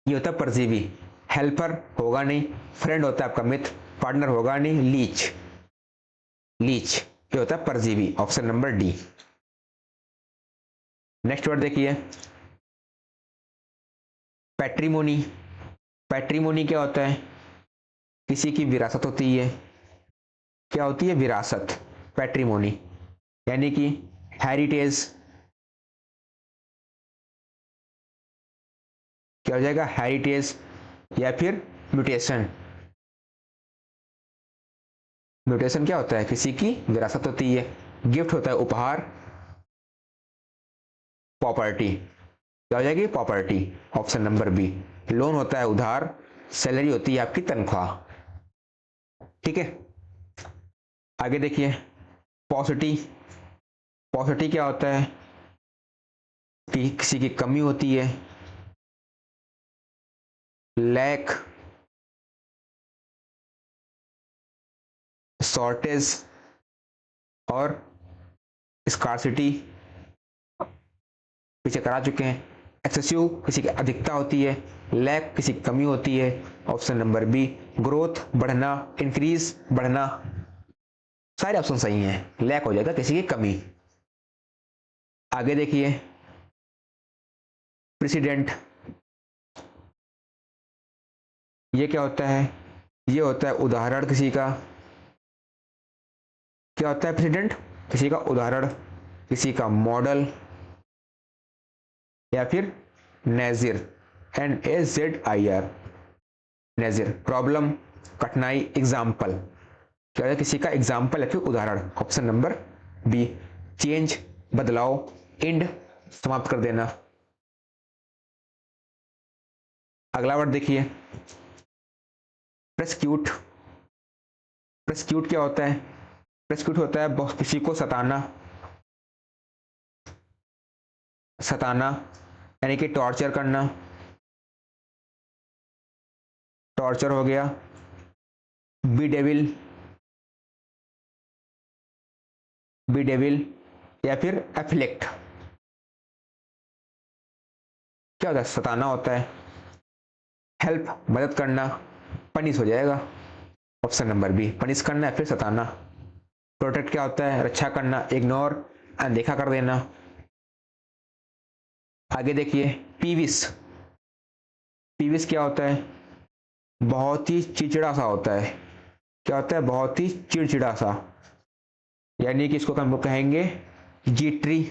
ये होता है परजीवी। हेल्पर होगा नहीं, फ्रेंड होता है आपका मित्र, पार्टनर होगा नहीं, लीच, लीच ये होता है परजीवी, option number D. Next word देखिए पैट्रिमोनी। पैट्रिमोनी क्या होता है? किसी की विरासत होती है। क्या होती है? विरासत, पैट्रिमोनी, यानी कि हेरिटेज। क्या हो जाएगा? हेरिटेज या फिर म्यूटेशन। म्यूटेशन क्या होता है? किसी की विरासत होती है। गिफ्ट होता है उपहार। प्रॉपर्टी क्या हो जाएगी? Property, option number B. Loan होता है उधार। सैलरी होती है आपकी तनख्वाह। ठीक है, आगे देखिए पॉसिटी। पॉसिटी क्या होता है? कि किसी की कमी होती है। लैक, शॉर्टेज, और स्कार्सिटी पीछे करा चुके हैं। एक्सेसिव किसी की अधिकता होती है, लैक किसी की कमी होती है। ऑप्शन नंबर बी ग्रोथ बढ़ना, इंक्रीज बढ़ना, सारे ऑप्शन सही हैं। लैक हो जाएगा किसी की कमी। आगे देखिए प्रेसिडेंट, ये क्या होता है? ये होता है उदाहरण किसी का। क्या होता है प्रेसिडेंट? किसी का उदाहरण, किसी का मॉडल, या फिर नेजिर, NAZIR, नेजिर प्रॉब्लम, कठिनाई, एग्जाम्पल। क्या है? किसी का एग्जाम्पल या फिर उदाहरण। ऑप्शन नंबर बी चेंज, बदलाव, एंड समाप्त कर देना। अगला वर्ड देखिए प्रेस्क्यूट। प्रेस्क्यूट क्या होता है? प्रेस्क्यूट होता है किसी को सताना, सताना यानी कि टॉर्चर करना, टॉर्चर हो गया। बी डेविल या फिर एफ्लिक्ट। क्या होता है? सताना होता है। हेल्प मदद करना, पनिश हो जाएगा। ऑप्शन नंबर बी पनिश करना या फिर सताना। प्रोटेक्ट क्या होता है? रक्षा करना, इग्नोर, अनदेखा कर देना। आगे देखिए पीविस। पीविस क्या होता है? बहुत ही चिड़चिड़ा सा होता है। क्या होता है? बहुत ही चिड़चिड़ा सा, यानी कि इसको हम कहेंगे जीट्री।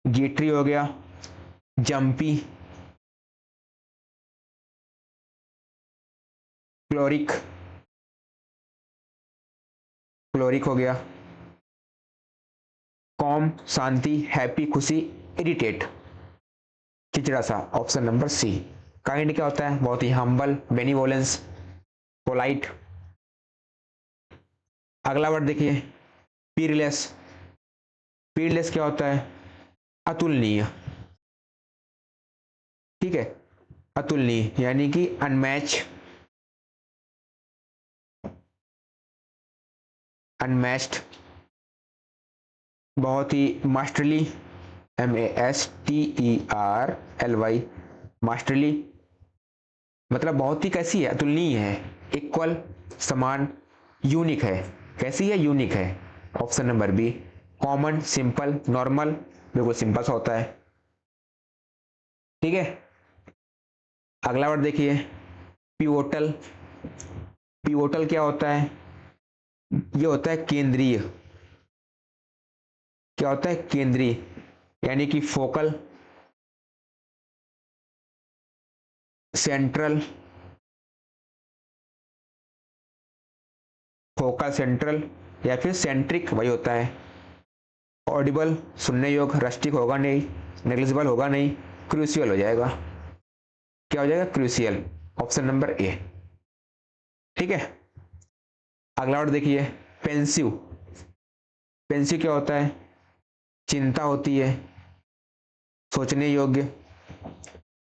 जीट्री हो गया। जंपी, क्लोरिक, क्लोरिक हो गया। कॉम शांति, हैप्पी खुशी, इरिटेट चिड़चिड़ा सा। Option number C. काइंड क्या होता है? बहुत ही हम्बल, बेनिवोलेंस, पोलाइट। अगला वर्ड देखिए पीरलेस। पीरलेस क्या होता है? अतुलनीय। ठीक है, अतुलनीय यानी कि अनमैच, अनमैच्ड। बहुत ही मास्टरली, MASTERLY, मास्टरली मतलब बहुत ही कैसी है? अतुलनीय है। इक्वल समान, यूनिक है। कैसी है? यूनिक है। Option number B common, simple, normal, बिल्कुल सिंपल सा होता है। ठीक है, अगला वर्ड देखिए पिवोटल। पिवोटल क्या होता है? ये होता है केंद्रीय। क्या होता है? केंद्रीय यानी कि फोकल, सेंट्रल, फोकल, सेंट्रल या फिर सेंट्रिक वही होता है। ऑडिबल सुनने योग्य, रस्टिक होगा नहीं, नेग्लिजिबल होगा नहीं, क्रूशियल हो जाएगा। क्या हो जाएगा? क्रूशियल। Option number A. ठीक है, अगला वर्ड देखिए पेंसिव। पेंसिव क्या होता है? चिंता होती है, सोचने योग्य,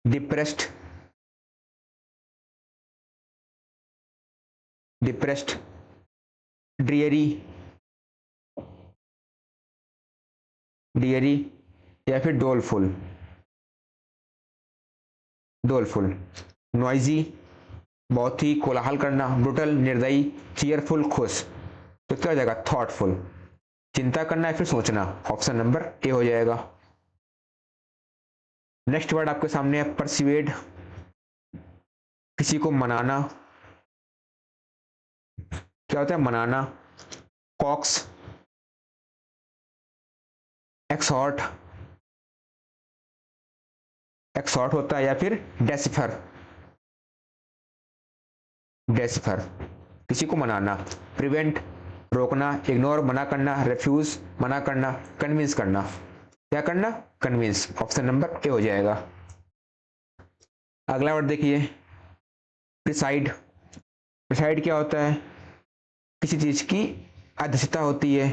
डिप्रेस्ड, डिप्रेस्ड, ड्रियरी, डियरी या फिर डोलफुल, डोलफुल। नॉइजी बहुत ही कोलाहल करना, ब्रुटल निर्दयी, चीयरफुल खुश। तो क्या हो जाएगा? थॉटफुल, चिंता करना या फिर सोचना। ऑप्शन नंबर ए हो जाएगा। नेक्स्ट वर्ड आपके सामने है परसुएड। किसी को मनाना। क्या होता है? मनाना। कॉक्स, एक्सहॉर्ट, एक्सहॉर्ट होता है या फिर डेसिफर, डेसिफर किसी को मनाना। प्रिवेंट रोकना, इग्नोर मना करना, रिफ्यूज मना करना, कन्विंस करना। क्या करना? कन्विंस। ऑप्शन नंबर ए हो जाएगा। अगला वर्ड देखिए प्रिसाइड। प्रिसाइड क्या होता है? किसी चीज की अध्यक्षता होती है,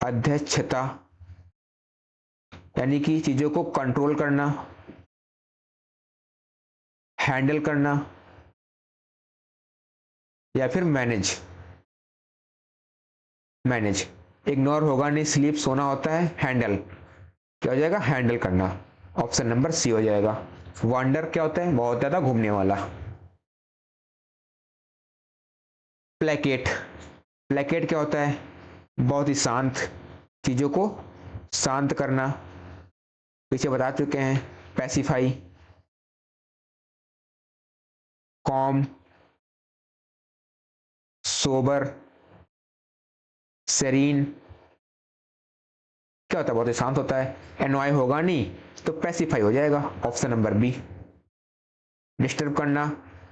अध्यक्षता यानी कि चीजों को कंट्रोल करना, हैंडल करना या फिर मैनेज। मैनेज। इग्नोर होगा नहीं, स्लीप सोना होता है। हैंडल क्या हो जाएगा, हैंडल करना। ऑप्शन नंबर सी हो जाएगा। वांडर क्या होता है, बहुत ज्यादा घूमने वाला। प्लेकेट, प्लेकेट क्या होता है, बहुत ही शांत, चीजों को शांत करना, पीछे बता चुके हैं। पैसिफाई, कॉम, सोबर, सेरीन क्या होता है, बहुत ही शांत होता है। एनॉय होगा नहीं तो पैसिफाई हो जाएगा, ऑप्शन नंबर बी। डिस्टर्ब करना,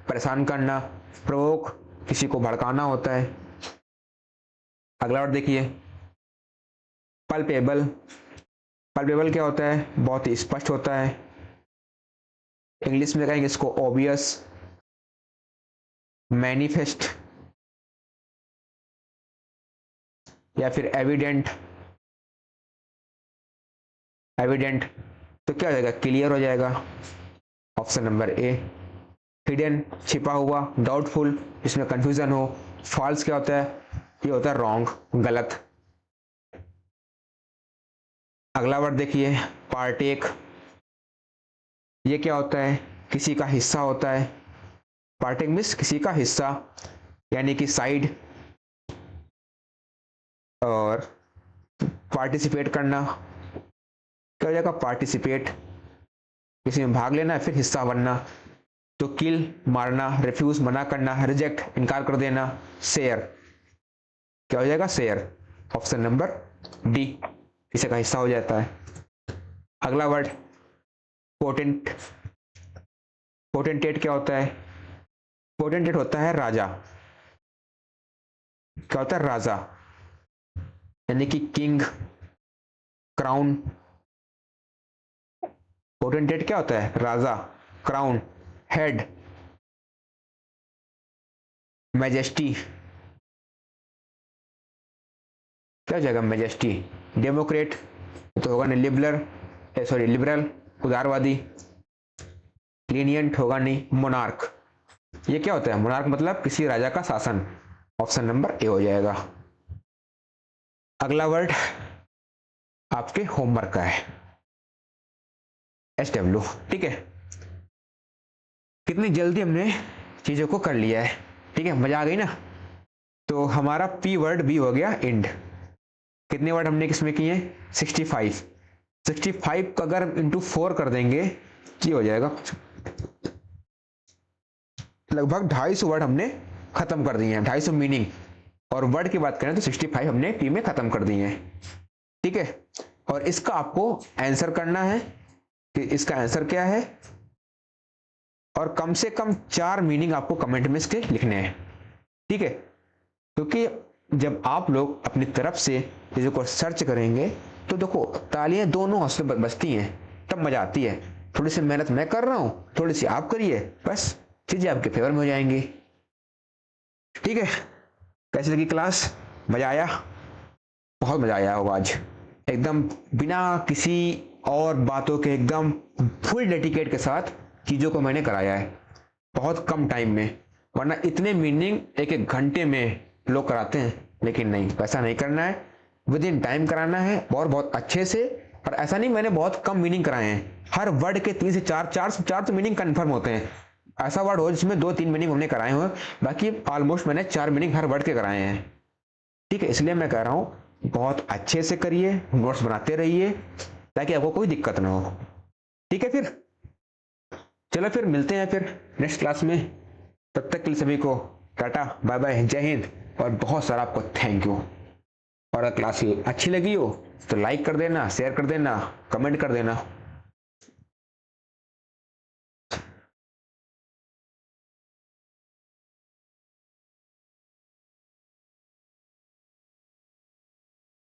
परेशान करना, प्रोवोक किसी को भड़काना होता है। अगला वर्ड देखिए, पल्पेबल। पल्पेबल क्या होता है, बहुत ही स्पष्ट होता है। इंग्लिश में कहेंगे इसको ऑब्वियस, मैनिफेस्ट या फिर एविडेंट। एविडेंट तो क्या हो जाएगा, क्लियर हो जाएगा, ऑप्शन नंबर ए। हिडन छिपा हुआ, डाउटफुल इसमें कंफ्यूजन हो। फॉल्स क्या होता है, ये होता है रॉन्ग, गलत। अगला वर्ड देखिए, पार्टेक। ये क्या होता है, किसी का हिस्सा होता है। पार्टेक मीन्स किसी का हिस्सा, यानी कि साइड। और पार्टिसिपेट करना क्या हो जाएगा, पार्टिसिपेट किसी में भाग लेना, फिर हिस्सा बनना। तो किल मारना, रिफ्यूज मना करना, रिजेक्ट इनकार कर देना। शेयर क्या हो जाएगा, शेयर, ऑप्शन नंबर डी, किसी का हिस्सा हो जाता है। अगला वर्ड पोटेंट। पोटेंटेट क्या होता है, पोटेंटेट होता है राजा। क्या होता है, राजा, यानी कि किंग, क्राउन। पोटेंटेट क्या होता है, राजा, क्राउन, हेड, मैजेस्टी क्या हो जाएगा, मैजेस्टी। डेमोक्रेट तो होगा नहीं, लिबरल उदारवादी। लीनियंट होगा नहीं, मोनार्क। ये क्या होता है, मोनार्क मतलब किसी राजा का शासन, ऑप्शन नंबर ए हो जाएगा। अगला वर्ड आपके होमवर्क का है, SW, ठीक है। कितनी जल्दी हमने चीजों को कर लिया है, ठीक है, मजा आ गई ना। तो हमारा P वर्ड भी हो गया एंड। कितने वर्ड हमने किसमें किए, 65। 65 का अगर इंटू 4 कर देंगे ये हो जाएगा लगभग 250 वर्ड हमने खत्म कर दिए हैं, 250 मीनिंग। और वर्ड की बात करें तो 65 हमने P में खत्म कर दिए हैं, ठीक है। और इसका आपको आंसर करना है कि इसका आंसर क्या है, और कम से कम 4 मीनिंग आपको कमेंट में इसके लिखने हैं, ठीक है। क्योंकि जब आप लोग अपनी तरफ से चीज़ों को सर्च करेंगे तो देखो तालियां दोनों हाथ से बजती हैं, तब मजा आती है। थोड़ी सी मेहनत मैं कर रहा हूं, थोड़ी सी आप करिए, बस चीजें आपके फेवर में हो जाएंगी, ठीक है। कैसी लगी क्लास, मजा आया, बहुत मजा आया होगा आज, एकदम बिना किसी और बातों के, एकदम फुल डेडिकेट के साथ चीजों को मैंने कराया है, बहुत कम टाइम में। वरना इतने मीनिंग एक एक घंटे में लोग कराते हैं, लेकिन नहीं, वैसा नहीं करना है, विद इन टाइम कराना है, और बहुत अच्छे से। और ऐसा नहीं मैंने बहुत कम मीनिंग कराए हैं, हर वर्ड के 3 से 4 तो मीनिंग कंफर्म होते हैं। ऐसा वर्ड हो जिसमें 2-3 मीनिंग हमने कराए हुए, बाकी ऑलमोस्ट मैंने 4 मीनिंग हर वर्ड के कराए हैं, ठीक है। इसलिए मैं कह रहा हूँ बहुत अच्छे से करिए, नोट्स बनाते रहिए ताकि आपको कोई दिक्कत ना हो, ठीक है। फिर चलो फिर मिलते हैं फिर नेक्स्ट क्लास में, तब तक के लिए सभी को टाटा बाय बाय, जय हिंद, और बहुत सारा आपको थैंक यू। और अगर क्लास अच्छी लगी हो तो लाइक कर देना, शेयर कर देना, कमेंट कर देना।